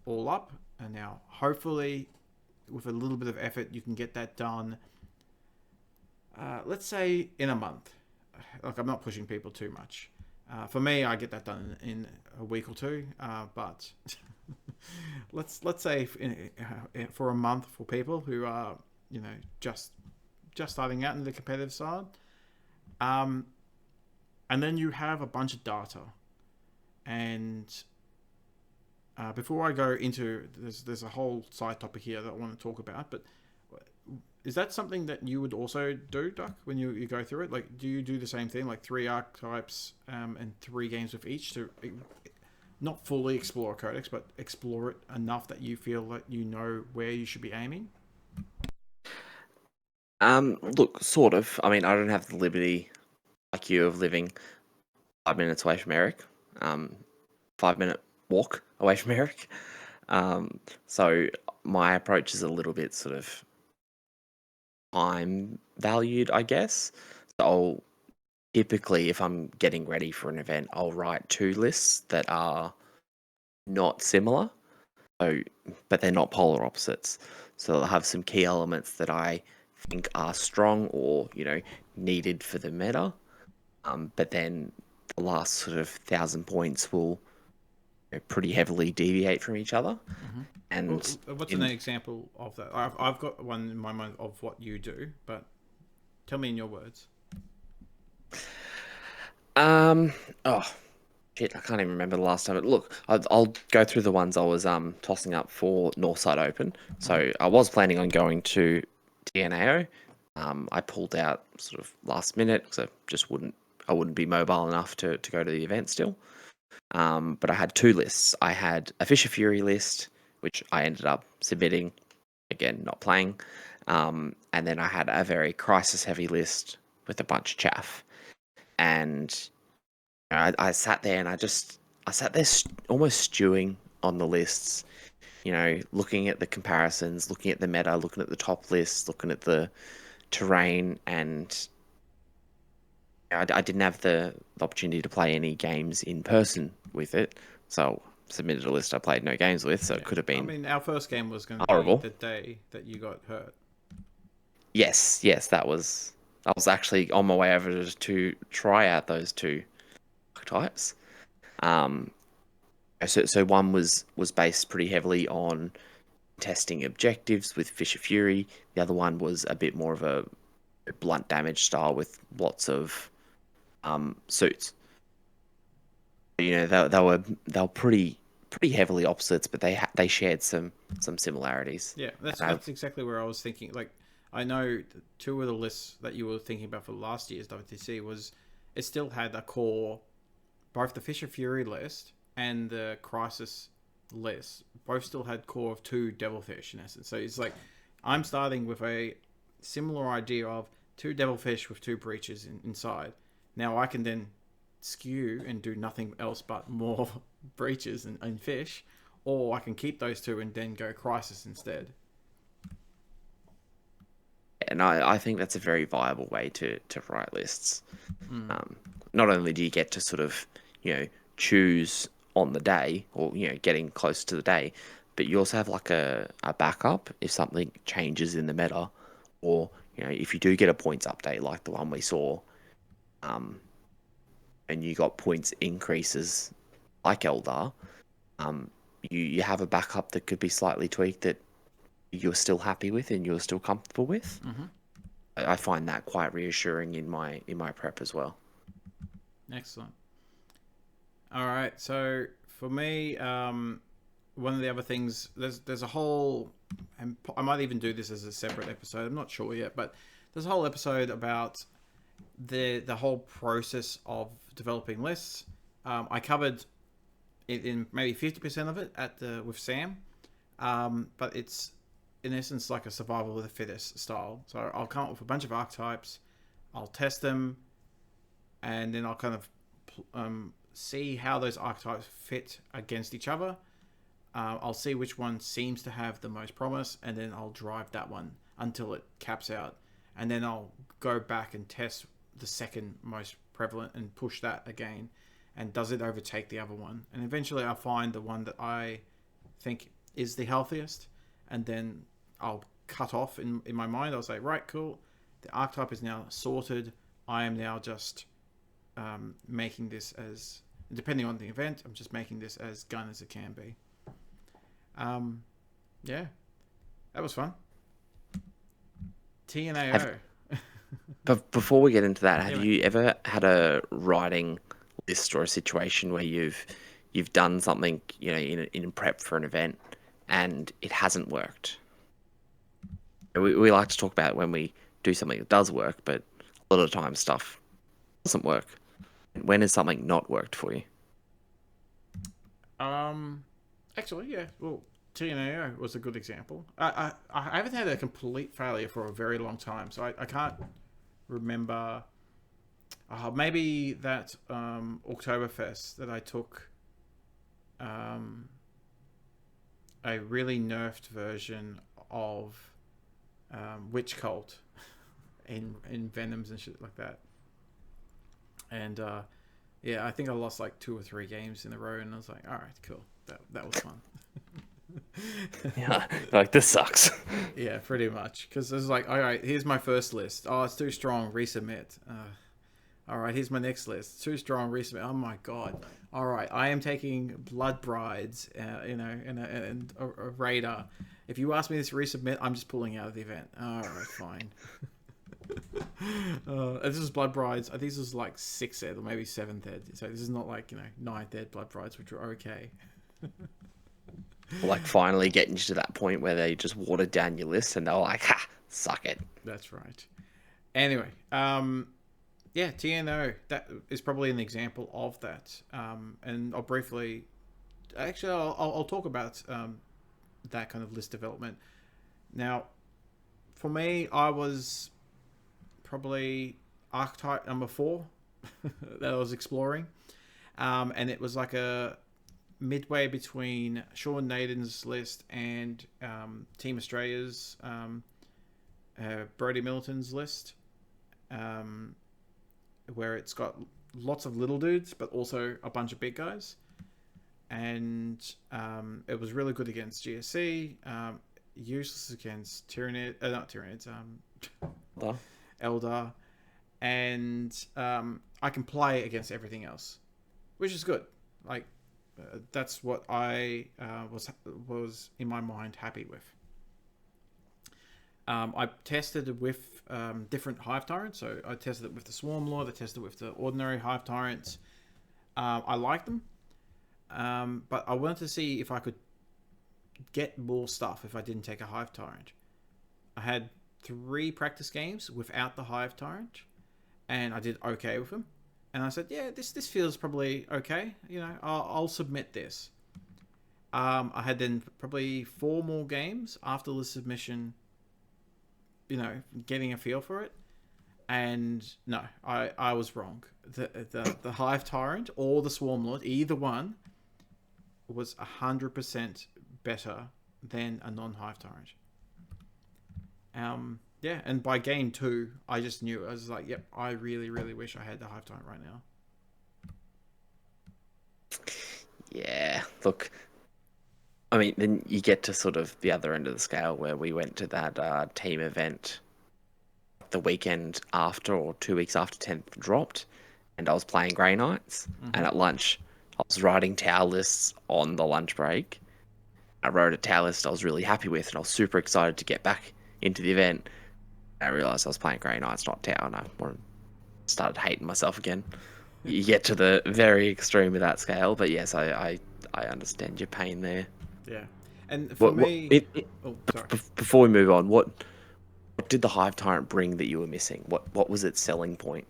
all up. And now, hopefully, with a little bit of effort, you can get that done. Let's say in a month. Like, I'm not pushing people too much. For me, I get that done in a week or 2. But let's say for a month for people who are, you know, just starting out in the competitive side. And then you have a bunch of data. And before I go into, there's a whole side topic here that I want to talk about, but is that something that you would also do, Duck, when you go through it? Like, do you do the same thing, like 3 archetypes and 3 games with each to not fully explore a codex, but explore it enough that you feel that you know where you should be aiming? Look, sort of. I mean, I don't have the liberty like you of living 5 minutes away from Eric. 5-minute walk away from Eric. So my approach is a little bit sort of time valued, I guess. So I'll typically, if I'm getting ready for an event, I'll write 2 lists that are not similar, so but they're not polar opposites. So they'll have some key elements that I think are strong or, you know, needed for the meta. But then the last sort of 1,000 points will, you know, pretty heavily deviate from each other. Mm-hmm. And well, what's an example of that? I've got one in my mind of what you do, but tell me in your words. Oh shit, I can't even remember the last time. Look, I'll go through the ones I was tossing up for Northside Open. So I was planning on going to TNAO. I pulled out sort of last minute because I wouldn't be mobile enough to go to the event still. But I had 2 lists. I had a Fisher Fury list, which I ended up submitting, again, not playing. And then I had a very crisis-heavy list with a bunch of chaff. And you know, I sat there and I sat there almost stewing on the lists, you know, looking at the comparisons, looking at the meta, looking at the top lists, looking at the terrain, and I didn't have the opportunity to play any games in person with it, so submitted a list I played no games with, so it could have been. I mean, our first game was going to horrible. be the day that you got hurt. Yes, that was. I was actually on my way over to try out those 2 archetypes. So one was based pretty heavily on testing objectives with Fisher Fury. The other one was a bit more of a blunt damage style with lots of suits. You know, they were pretty heavily opposites, but they shared some similarities. Yeah, that's exactly where I was thinking. Like, I know two of the lists that you were thinking about for last year's WTC was it still had a core, both the Fisher Fury list and the Crisis list both still had core of 2 Devilfish in essence. So it's like I'm starting with a similar idea of 2 Devilfish with 2 breaches inside. Now I can then skew and do nothing else but more breaches and fish, or I can keep those 2 and then go Crisis instead. And I think that's a very viable way to write lists. Not only do you get to sort of, choose on the day or, getting close to the day, but you also have like a backup if something changes in the meta, or, if you do get a points update like the one we saw, and you got points increases like Eldar, you have a backup that could be slightly tweaked that you're still happy with and you're still comfortable with. I find that quite reassuring in my prep as well. Excellent. All right, so for me, one of the other things, there's a whole, and I might even do this as a separate episode, I'm not sure yet, but there's a whole episode about the whole process of developing lists. I covered in maybe 50% of it with Sam, but it's in essence like a survival of the fittest style. So I'll come up with a bunch of archetypes, I'll test them, and then I'll kind of see how those archetypes fit against each other. I'll see which one seems to have the most promise, and then I'll drive that one until it caps out. And then I'll go back and test the second most prevalent and push that again. And does it overtake the other one? And eventually I'll find the one that I think is the healthiest. And then I'll cut off in my mind. I'll say, right, cool. The archetype is now sorted. I am now just making this as, depending on the event, I'm just making this as gun as it can be. Yeah, that was fun. TNAO. But before we get into that, have you ever had a writing list or a situation where you've done something, in prep for an event and it hasn't worked? We like to talk about when we do something that does work, but a lot of the time stuff doesn't work. When has something not worked for you? Actually, yeah. Well, TNAO was a good example. I haven't had a complete failure for a very long time, so I can't remember. Maybe that Oktoberfest that I took a really nerfed version of Witch Cult in Venoms and shit like that. And yeah, I think I lost like 2 or 3 games in a row, and I was like, all right, cool. That was fun. Yeah, like this sucks. Yeah, pretty much. Because it was like, all right, here's my first list. Oh, it's too strong. Resubmit. All right, here's my next list. Too strong. Resubmit. Oh my god. All right, I am taking Blood Brides. And a Raider. If you ask me to resubmit, I'm just pulling out of the event. All right, fine. This is Blood Brides. I think this is like 6th ed or maybe 7th ed. So this is not like 9th ed Blood Brides, which are okay. Like finally getting to that point where they just watered down your list and they're like, ha, suck it. That's right. Anyway, yeah, TNO, that is probably an example of that. And I'll briefly, actually, I'll talk about that kind of list development. Now, for me, I was probably archetype number 4 that I was exploring. And it was like a midway between Sean Naden's list and Team Australia's Brody Middleton's list, where it's got lots of little dudes but also a bunch of big guys, and it was really good against GSC, useless against Tyranid, not Tyranids, Eldar, and I can play against everything else, which is good. Like that's what I was in my mind happy with. I tested with different Hive Tyrants. So I tested it with the Swarm Lord. I tested it with the ordinary Hive Tyrants. I like them. But I wanted to see if I could get more stuff if I didn't take a Hive Tyrant. I had 3 practice games without the Hive Tyrant, and I did okay with them. And I said, yeah, this feels probably okay. You know, I'll submit this. I had then probably 4 more games after the submission, you know, getting a feel for it. And no, I was wrong. The Hive Tyrant or the Swarm Lord, either one, was 100% better than a non-Hive Tyrant. Yeah, and by game 2, I just knew. I was like, yep, I really, really wish I had the Hive Tyrant right now. Yeah, look, I mean, then you get to sort of the other end of the scale where we went to that team event the weekend after, or 2 weeks after 10th dropped, and I was playing Grey Knights, and at lunch I was writing tower lists on the lunch break. I wrote a tower list I was really happy with, and I was super excited to get back into the event. I realised I was playing Grey Knights, not tower, and I started hating myself again. You get to the very extreme of that scale, but yes, I understand your pain there. Yeah, and for me, sorry. Before we move on, what did the Hive Tyrant bring that you were missing? What was its selling point?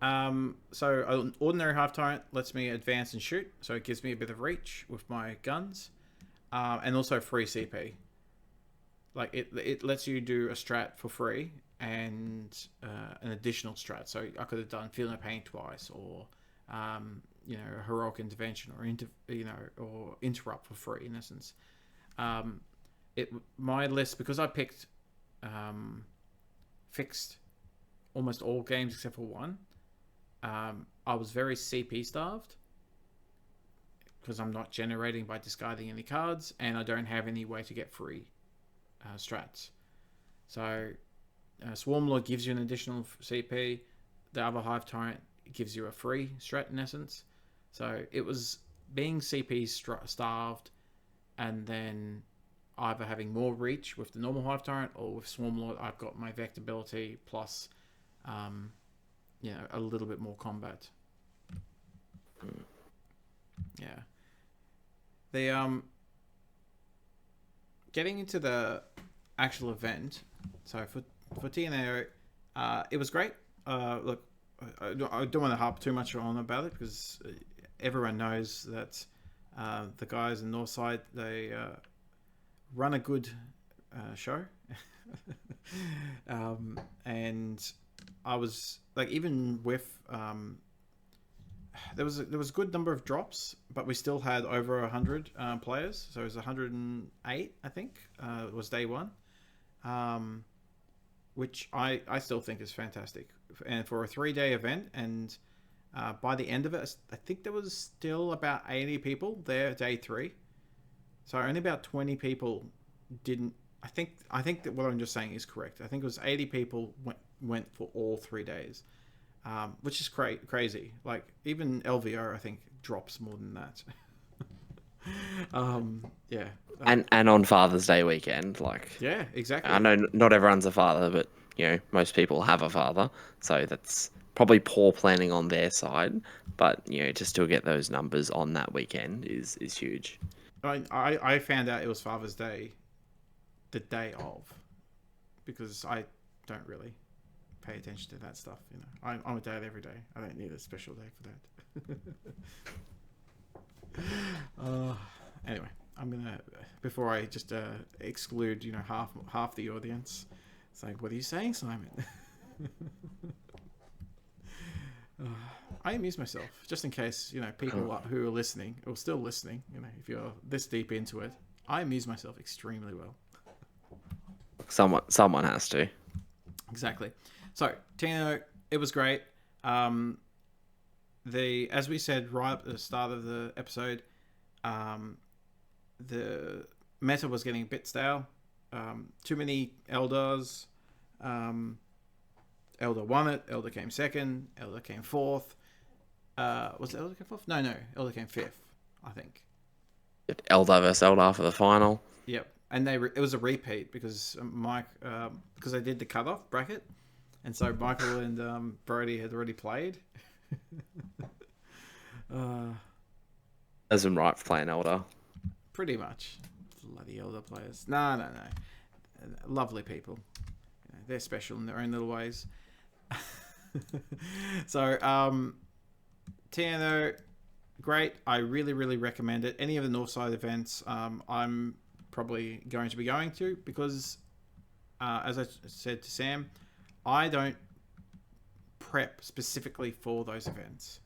So an ordinary Hive Tyrant lets me advance and shoot, so it gives me a bit of reach with my guns, and also free CP. Like it lets you do a strat for free and an additional strat. So I could have done Feel No Pain twice, or you know, heroic intervention, or or interrupt for free in essence. My list, because I picked fixed almost all games except for one. I was very CP starved because I'm not generating by discarding any cards, and I don't have any way to get free strats. So Swarm Lord gives you an additional CP. The other Hive Tyrant gives you a free strat in essence. So it was being CP starved, and then either having more reach with the normal Hive Tyrant, or with Swarm Lord I've got my vectability plus you know, a little bit more combat. Yeah. The getting into the actual event. So for TNA, it was great. Look, I don't want to harp too much on about it, because everyone knows that the guys in Northside, they run a good show. And I was like, even with there was a good number of drops, but we still had over 100 players. So it was 108, I think, was day one, which I still think is fantastic. And for a 3-day event, and by the end of it, I think there was still about 80 people there day 3. So only about 20 people didn't. I think that what I'm just saying is correct. I think it was 80 people went for all 3 days, which is crazy. Like even LVO, I think, drops more than that. Yeah. And on Father's Day weekend, like, Yeah, exactly. I know not everyone's a father, but you know, most people have a father, so that's probably poor planning on their side. But you know, to still get those numbers on that weekend is huge. I found out it was Father's Day the day of, because I don't really pay attention to that stuff. You know, I'm a dad every day. I don't need a special day for that. Anyway, I'm gonna, before I just exclude, you know, half the audience. It's like, what are you saying, Simon? I amuse myself, just in case, you know, people who are listening, or still listening, you know, if you're this deep into it, I amuse myself extremely well. Someone has to. Exactly. So, Tino, it was great. As we said right at the start of the episode, the meta was getting a bit stale. Too many Eldars. Elder won it. Elder came second. Elder came fourth. Was it Elder came fourth? No. Elder came fifth, I think. Eldar versus Eldar for the final. Yep. And it was a repeat, because because they did the cutoff bracket, and so Michael and Brody had already played. As in right for playing Eldar. Pretty much. Bloody Elder players. No. Lovely people. they're special in their own little ways. So TNO, great. I really, really recommend it. Any of the Northside events, I'm probably going to be going to, because as I said to Sam, I don't prep specifically for those events.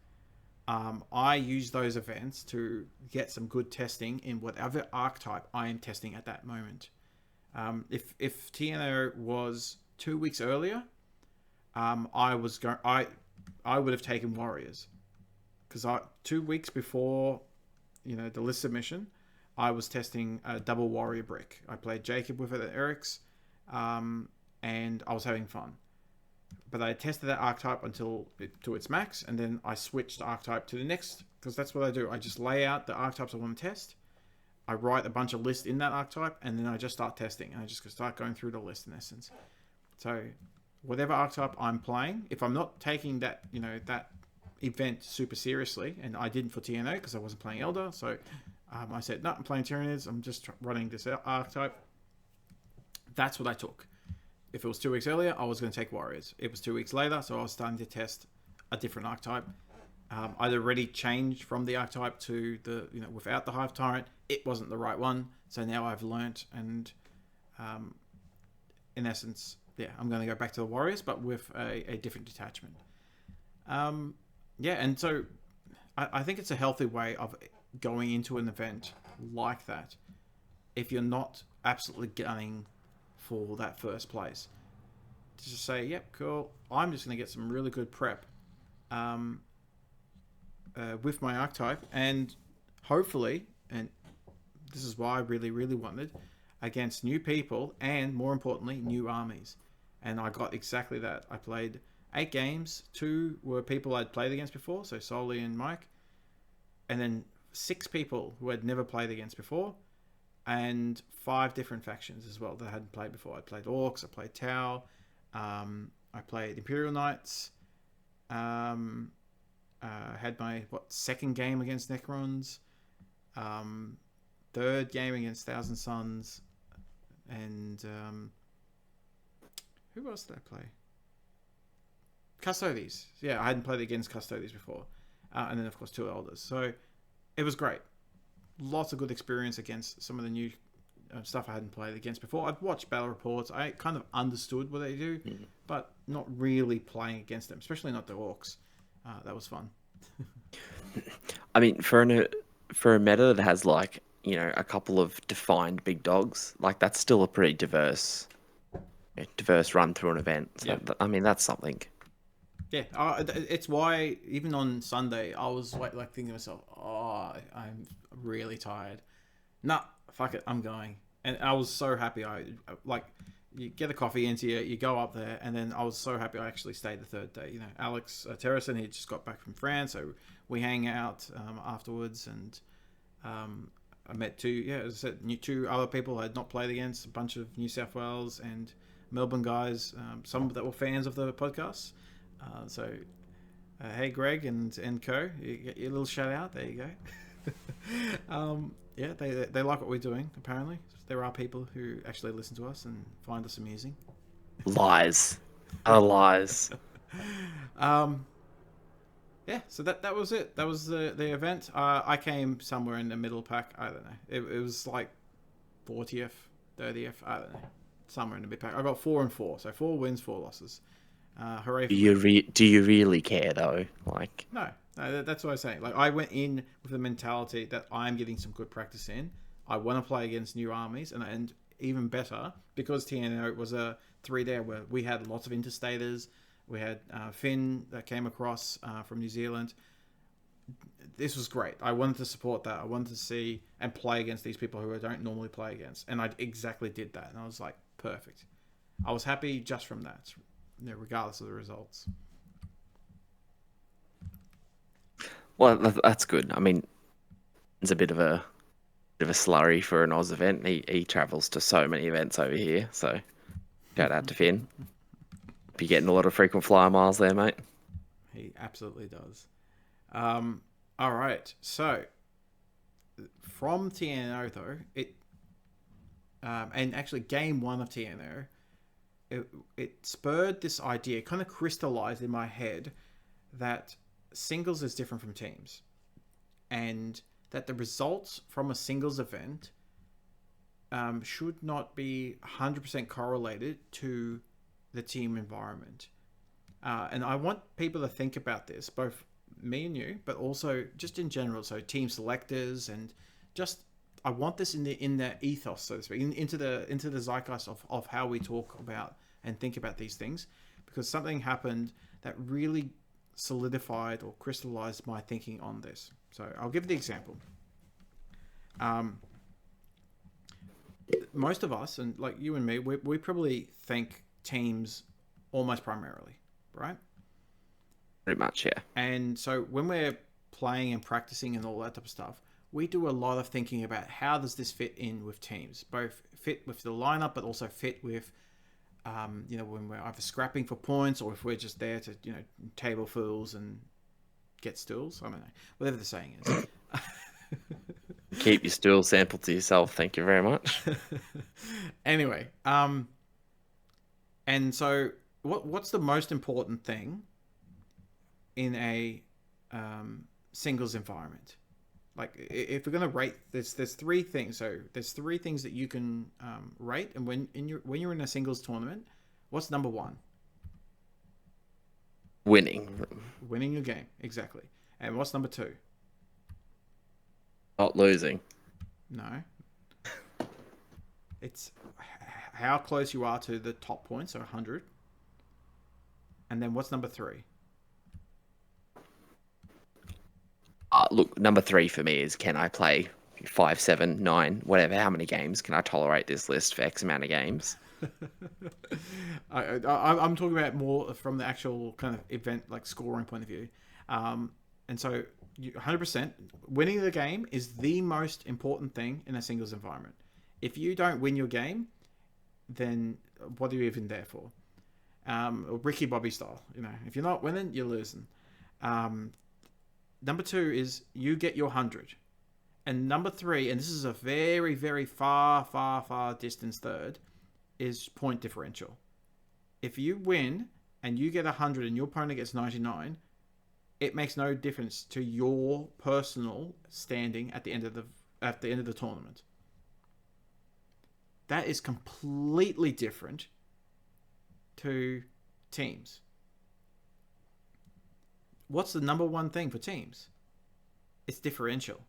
I use those events to get some good testing in whatever archetype I am testing at that moment. If TNO was 2 weeks earlier, I would have taken Warriors, because 2 weeks before, the list submission, I was testing a double Warrior brick. I played Jacob with it at Eric's, and I was having fun. But I tested that archetype to its max, and then I switched the archetype to the next, because that's what I do. I just lay out the archetypes I want to test. I write a bunch of lists in that archetype, and then I just start testing, and I just start going through the list in essence. So whatever archetype I'm playing, if I'm not taking that, that event super seriously, and I didn't for TNO because I wasn't playing Elder, so I said, no, I'm playing Tyranids, I'm just running this archetype. That's what I took. If it was 2 weeks earlier, I was going to take Warriors. It was 2 weeks later, so I was starting to test a different archetype. I'd already changed from the archetype to the, without the Hive Tyrant. It wasn't the right one, so now I've learnt, and in essence, I'm going to go back to the Warriors, but with a different detachment. And so I think it's a healthy way of going into an event like that. If you're not absolutely gunning for that first place, to just say, yep, cool, I'm just going to get some really good prep with my archetype, and hopefully, and this is why I really, really wanted, against new people, and more importantly, new armies. And I got exactly that. I played 8 games. 2 were people I'd played against before, so Soli and Mike, and then 6 people who I'd never played against before, and 5 different factions as well that I hadn't played before. I played Orcs, I played Tau, I played Imperial Knights, had my second game against Necrons, third game against Thousand Suns, and who else did I play? Custodes. Yeah, I hadn't played against Custodes before, and then of course 2 Elders. So it was great. Lots of good experience against some of the new stuff I hadn't played against before. I'd watched battle reports. I kind of understood what they do, but not really playing against them, especially not the Orcs. That was fun. I mean, for a meta that has a couple of defined big dogs, that's still a pretty diverse run through an event. So I mean, that's something. Yeah, it's why even on Sunday I was thinking to myself, I'm really tired. Nah, fuck it, I'm going. And I was so happy. You get a coffee into you go up there, and then I was so happy I actually stayed the third day. Alex Terrason, he just got back from France, so we hang out afterwards, and I met 2 other people I had not played against, a bunch of New South Wales and Melbourne guys, some that were fans of the podcast. So hey Greg and co, you get your little shout out. There you go. They like what we're doing. Apparently there are people who actually listen to us and find us amusing. Lies. Lies. So that was it. That was the event. I came somewhere in the middle pack. I don't know, it was 40th 30th, I don't know, somewhere in the mid pack. I got 4 and 4, so 4 wins, 4 losses. Hooray! Do you really care though? No, that's what I was saying. I went in with the mentality that I'm getting some good practice in. I want to play against new armies, and even better because TNO was a 3-day where we had lots of interstaters. We had Finn that came across from New Zealand. This was great. I wanted to support that. I wanted to see and play against these people who I don't normally play against, and I exactly did that. And I was like, perfect. I was happy just from that, regardless of the results. Well, that's good. I mean, it's a bit of a slurry for an Oz event. He travels to so many events over here, so shout out to Finn. Be getting a lot of frequent flyer miles there, mate. He absolutely does. All right, so from TNO though, and actually game 1 of TNO, it spurred this idea, kind of crystallized in my head, that singles is different from teams, and that the results from a singles event should not be 100% correlated to the team environment. And I want people to think about this, both me and you, but also just in general. So team selectors, and just I want this in the ethos, so to speak, into the zeitgeist of how we talk about and think about these things, because something happened that really solidified or crystallized my thinking on this. So I'll give the example. Most of us, and like you and me, we probably think teams almost primarily, right? Pretty much, yeah. And so when we're playing and practicing and all that type of stuff, we do a lot of thinking about how does this fit in with teams, both fit with the lineup, but also fit with, when we're either scrapping for points or if we're just there to, table fools and get stools. I don't know, whatever the saying is. Keep your stool sample to yourself. Thank you very much. Anyway, and so what's the most important thing in a singles environment? Like, if we're gonna rate, there's three things. So there's three things that you can rate, and when you're in a singles tournament, what's number one? Winning Winning your game, exactly. And what's number two? Not losing. No. It's how close you are to the top points, so 100. And then what's number three? Look, number three for me is, can I play 5, 7, 9, whatever, how many games can I tolerate this list for X amount of games? I'm talking about more from the actual kind of event, like scoring point of view. And so 100% winning the game is the most important thing in a singles environment. If you don't win your game, then what are you even there for? Or Ricky Bobby style, if you're not winning, you're losing. Number two is you get your 100. And number three, and this is a very, very far distance third, is point differential. If you win and you get 100 and your opponent gets 99, it makes no difference to your personal standing at the end of the tournament. That is completely different to teams. What's the number one thing for teams? It's differential.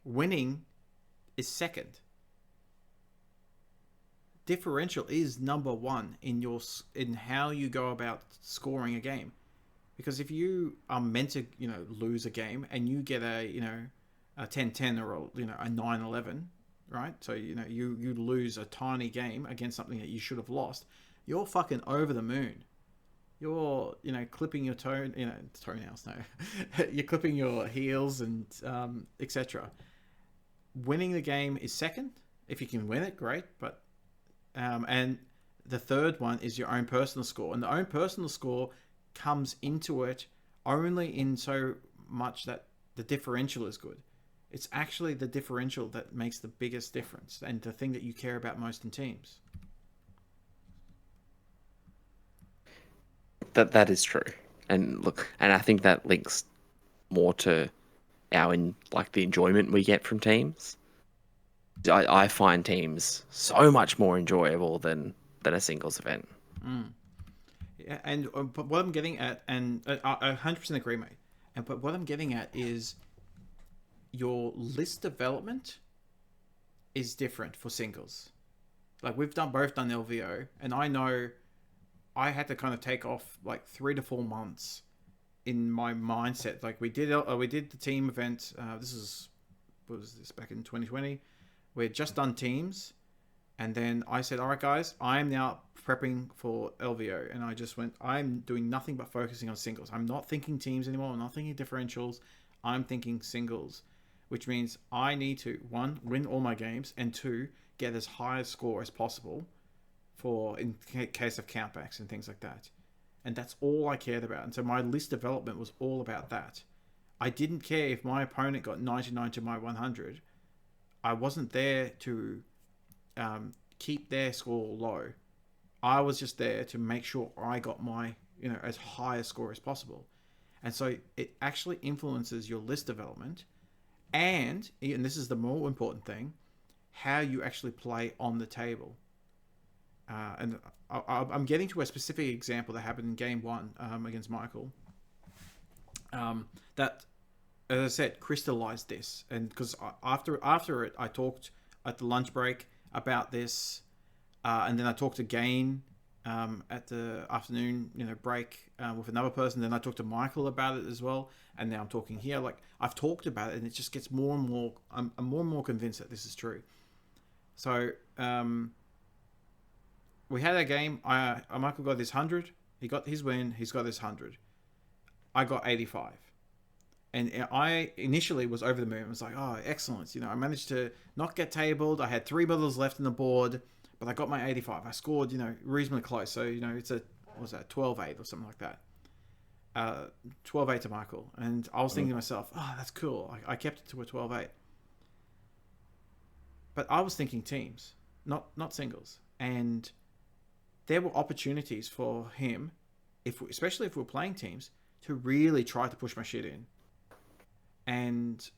Winning is second. Differential is number one in how you go about scoring a game. Because if you are meant to, lose a game and you get a 10-10 or a 9-11, right? So you lose a tiny game against something that you should have lost, you're fucking over the moon. You're clipping your toenails. No, you're clipping your heels and etc. Winning the game is second. If you can win it, great. But and the third one is your own personal score, and the own personal score comes into it only in so much that the differential is good. It's actually the differential that makes the biggest difference and the thing that you care about most in teams. That is true. And look, and I think that links more to the enjoyment we get from teams. I find teams so much more enjoyable than a singles event. Yeah, and but what I'm getting at, and I 100% agree, mate. But what I'm getting at is your list development is different for singles. Like we've both done LVO, and I know I had to kind of take off like 3 to 4 months in my mindset. Like we did the team event. What was this, back in 2020? We had just done teams. And then I said, all right, guys, I'm now prepping for LVO. And I just went, I'm doing nothing but focusing on singles. I'm not thinking teams anymore. I'm not thinking differentials. I'm thinking singles, which means I need to, 1, win all my games, and 2, get as high a score as possible in case of countbacks and things like that. And that's all I cared about. And so my list development was all about that. I didn't care if my opponent got 99 to my 100. I wasn't there to keep their score low. I was just there to make sure I got my, as high a score as possible. And so it actually influences your list development, and this is the more important thing, how you actually play on the table. And I'm getting to a specific example that happened in game one against Michael. That, as I said, crystallized this, and because after it, I talked at the lunch break about this, and then I talked again at the afternoon, break with another person. Then I talked to Michael about it as well, and now I'm talking here. Like, I've talked about it, and it just gets more and more. I'm more and more convinced that this is true. So we had a game. Michael got his 100. He got his win. He's got his 100. I got 85. And I initially was over the moon. I was like, oh, excellent. I managed to not get tabled. I had 3 medals left on the board, but I got my 85. I scored, reasonably close. So, it's a, what was that, 12-8 or something like that. 12-8 to Michael. And I was thinking to myself, oh, that's cool. I kept it to a 12-8. But I was thinking teams, not singles. And there were opportunities for him, especially if we're playing teams, to really try to push my shit in. And,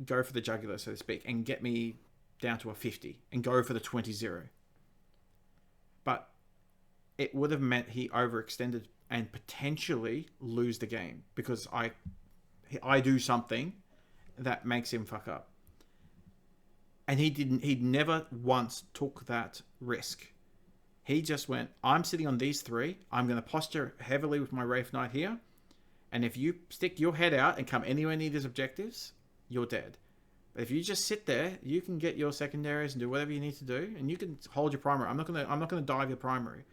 go for the jugular, so to speak, and get me down to a 50 and go for the 20-0. But it would have meant he overextended and potentially lose the game because I do something that makes him fuck up. And he never once took that risk. He just went, I'm sitting on these 3. I'm going to posture heavily with my Wraith Knight here. And if you stick your head out and come anywhere near these objectives, you're dead. But if you just sit there, you can get your secondaries and do whatever you need to do, and you can hold your primary. I'm not gonna dive your primary.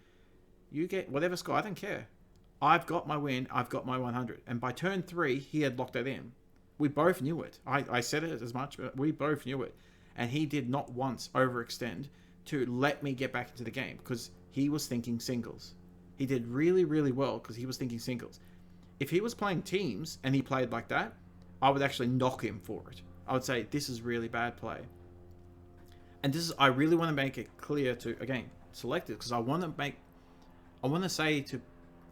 You get whatever score. I don't care. I've got my win. I've got my 100. And by turn 3, he had locked that in. We both knew it. I said it as much, but we both knew it. And he did not once overextend to let me get back into the game because he was thinking singles. He did really, really well because he was thinking singles. If he was playing teams and he played like that, I would actually knock him for it. I would say, this is really bad play. And I really want to make it clear to, again, selectors, because I want to say to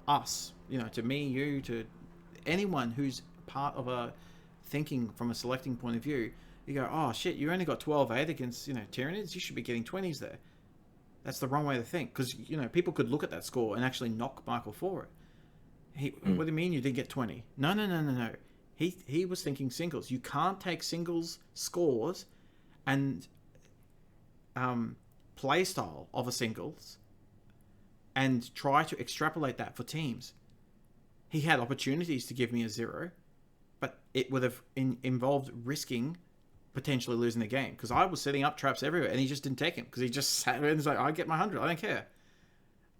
us, to me, you, to anyone who's part of a thinking from a selecting point of view, you go, oh shit, you only got 12-8 against, Tyranids, you should be getting 20s there. That's the wrong way to think, because, people could look at that score and actually knock Michael for it. What do you mean you didn't get 20? No. He was thinking singles. You can't take singles scores and play style of a singles and try to extrapolate that for teams. He had opportunities to give me a 0, but it would have involved risking potentially losing the game because I was setting up traps everywhere and he just didn't take him because he just sat there and was like, I get my 100, I don't care.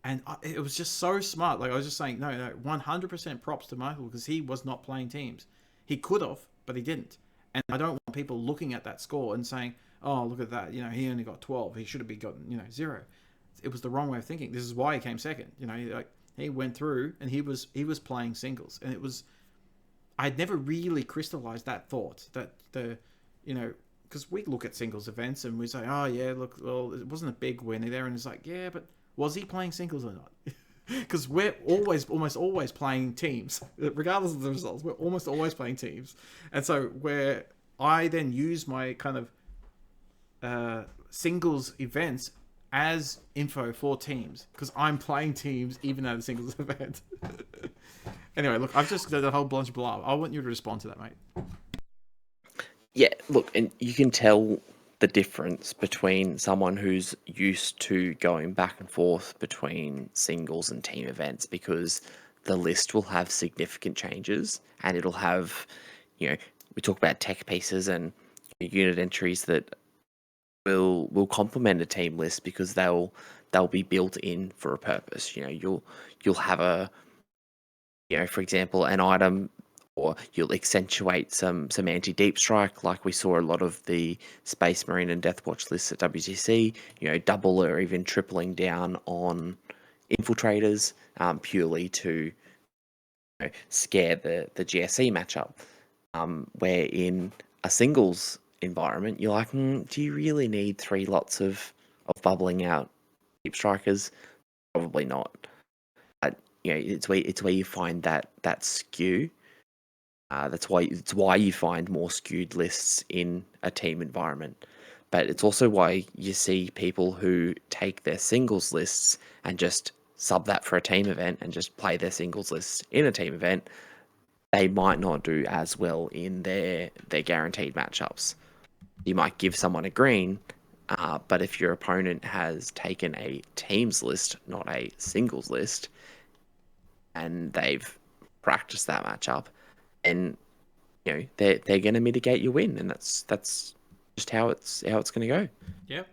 And it was just so smart. Like, I was just saying, no, 100% props to Michael because he was not playing teams. He could have, but he didn't. And I don't want people looking at that score and saying, oh, look at that. He only got 12. He should have been gotten, 0. It was the wrong way of thinking. This is why he came second. He went through and he was playing singles. And it was, I'd never really crystallized that thought that because we look at singles events and we say, oh yeah, look, well, it wasn't a big winner there. And it's like, yeah, but was he playing singles or not? Because we're almost always playing teams, regardless of the results. We're almost always playing teams, and so where I then use my kind of singles events as info for teams because I'm playing teams even at a singles event. Anyway, look, I've just done a whole bunch of blah. I want you to respond to that, mate. Yeah, look, and you can tell the difference between someone who's used to going back and forth between singles and team events because the list will have significant changes and it'll have, we talk about tech pieces and unit entries that will complement a team list because they'll be built in for a purpose. You'll have a, for example, an item, or you'll accentuate some anti-deep strike, like we saw a lot of the Space Marine and Death Watch lists at WTC, double or even tripling down on infiltrators purely to scare the GSE matchup. Where in a singles environment, you're like, do you really need 3 lots of bubbling out deep strikers, probably not. But it's where you find that skew. That's why you find more skewed lists in a team environment. But it's also why you see people who take their singles lists and just sub that for a team event and just play their singles lists in a team event. They might not do as well in their guaranteed matchups. You might give someone a green, but if your opponent has taken a teams list, not a singles list, and they've practiced that matchup, then they're going to mitigate your win, and that's just how it's going to go. Yep.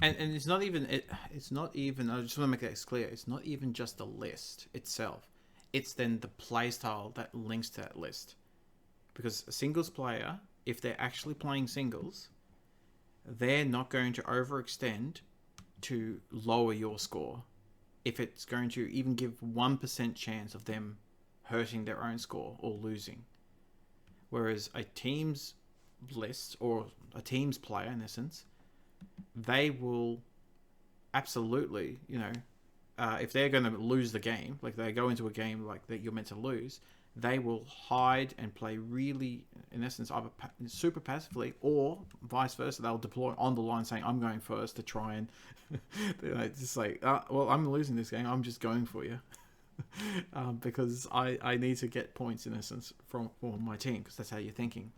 And it's not even it's not even, I just want to make that clear, it's not even just the list itself. It's then the playstyle that links to that list. Because a singles player, if they're actually playing singles, they're not going to overextend to lower your score. If it's going to even give 1% chance of them hurting their own score or losing. Whereas a team's list, or a team's player in essence, they will absolutely, if they're going to lose the game, like they go into a game like that you're meant to lose, they will hide and play really, in essence, either super passively, or vice versa. They'll deploy on the line saying, I'm going first, to try and just like, well, I'm losing this game, I'm just going for you. Because I need to get points, in essence, for my team, because that's how you're thinking.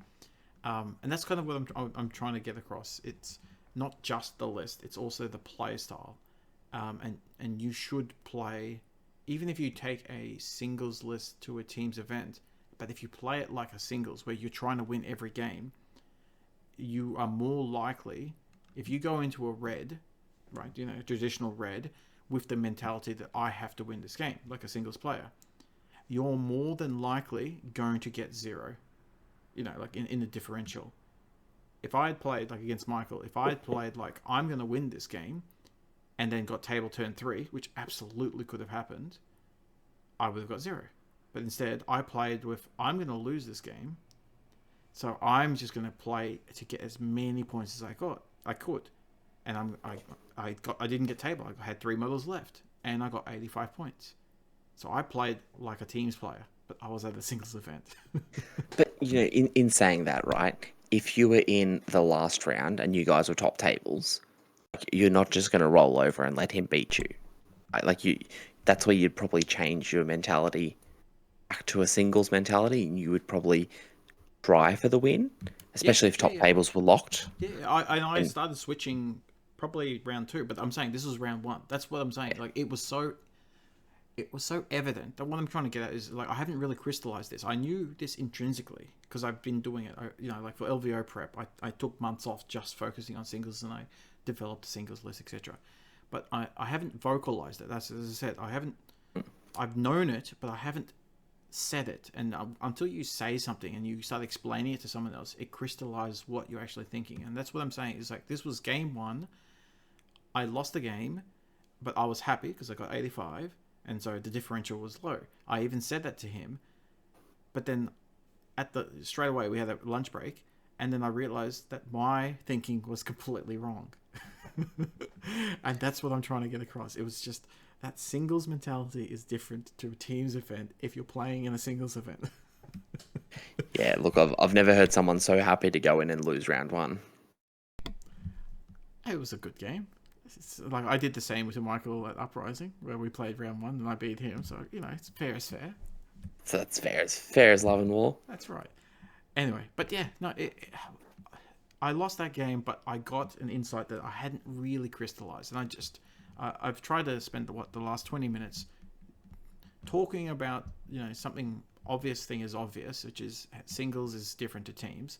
And that's kind of what I'm trying to get across. It's not just the list, it's also the play style. And you should play, even if you take a singles list to a team's event, but if you play it like a singles, where you're trying to win every game, you are more likely, if you go into a red, right, traditional red, with the mentality that I have to win this game, like a singles player, you're more than likely going to get 0, like in the differential. If I had played, like against Michael, if I had played like, I'm going to win this game, and then got table turn 3, which absolutely could have happened, I would have got 0. But instead, I played with, I'm going to lose this game, so I'm just going to play to get as many points as I could. And I didn't get table. I had 3 models left, and I got 85 points. So I played like a teams player, but I was at a singles event. But in saying that, right? If you were in the last round and you guys were top tables, you're not just going to roll over and let him beat you. That's where you'd probably change your mentality back to a singles mentality, and you would probably try for the win, especially if top tables were locked. Yeah, I started switching probably round 2, but I'm saying this was round 1. That's what I'm saying. Like, it was so evident that what I'm trying to get at is, like, I haven't really crystallized this. I knew this intrinsically because I've been doing it. Like for LVO prep, I took months off just focusing on singles, and I developed a singles list, etc. But I haven't vocalized it. That's, as I said, I've known it, but I haven't said it. And until you say something and you start explaining it to someone else, it crystallizes what you're actually thinking. And that's what I'm saying. Is like, this was game 1. I lost the game, but I was happy because I got 85, and so the differential was low. I even said that to him, but then straight away we had a lunch break, and then I realized that my thinking was completely wrong. And that's what I'm trying to get across. It was just that singles mentality is different to a teams event if you're playing in a singles event. Yeah, look, I've never heard someone so happy to go in and lose round 1. It was a good game. Like, I did the same with Michael at Uprising, where we played round 1 and I beat him. So, it's fair as fair. So that's fair. As fair as love and war. That's right. Anyway, but yeah, no, I lost that game, but I got an insight that I hadn't really crystallized. And I've tried to spend the last 20 minutes talking about, something obvious thing is obvious, which is singles is different to teams,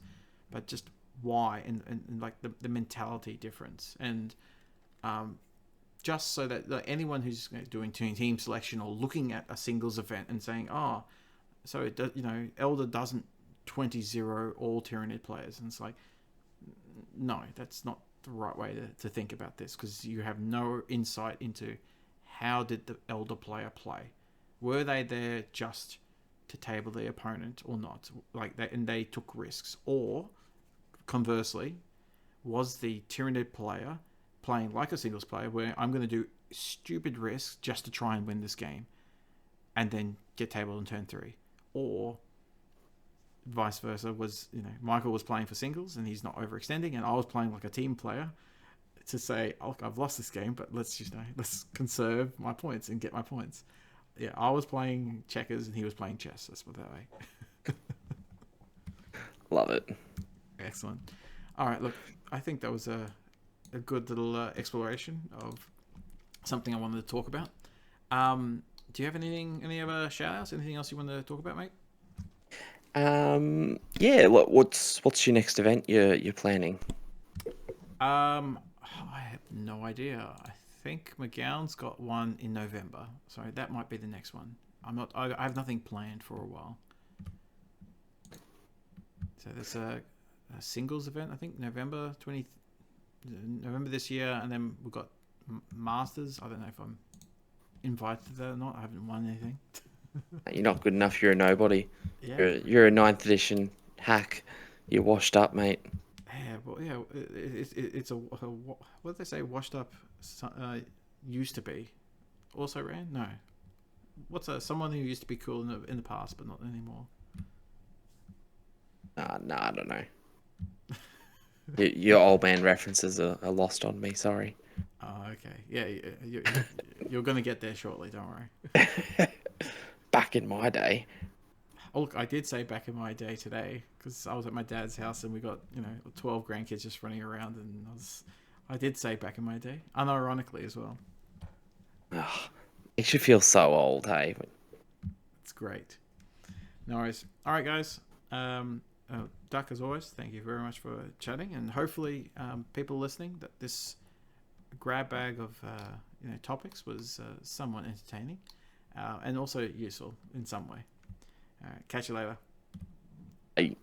but just why, and like the mentality difference. And just so that anyone who's doing team selection or looking at a singles event and saying, oh, so it does, Elder doesn't 20-0 all Tyranid players, and it's like, no, that's not the right way to think about this, because you have no insight into how did the Elder player play. Were they there just to table the opponent or not? And they took risks, or conversely, was the Tyranid player playing like a singles player, where I'm going to do stupid risks just to try and win this game, and then get tabled on turn 3, or vice versa. Was Michael was playing for singles and he's not overextending, and I was playing like a team player to say, oh, I've lost this game, but let's conserve my points and get my points. Yeah, I was playing checkers and he was playing chess. Let's put it that way. Love it. Excellent. All right, look, I think that was a good little exploration of something I wanted to talk about. Do you have any other shout outs? Anything else you want to talk about, mate? Yeah. What's your next event you're planning? I have no idea. I think McGowan's got one in November. Sorry, that might be the next one. I have nothing planned for a while. So there's a singles event, I think November this year, and then we've got Masters. I don't know if I'm invited to that or not. I haven't won anything. You're not good enough. You're a nobody. Yeah. You're a 9th edition hack. You're washed up, mate. Yeah, well, yeah. It's a what did they say? Washed up used to be. Also ran? No. What's someone who used to be cool in the past, but not anymore? Nah, I don't know. Your old man references are lost on me. Sorry. Oh, okay. Yeah, you're going to get there shortly. Don't worry. Back in my day. Oh, look, I did say back in my day today, because I was at my dad's house and we got 12 grandkids just running around, and I did say back in my day, unironically as well. Oh, makes you feel so old, hey. It's great. No worries. All right, guys. Duck, as always, thank you very much for chatting, and hopefully people listening, that this grab bag of topics was somewhat entertaining and also useful in some way. All right, catch you later. Hey.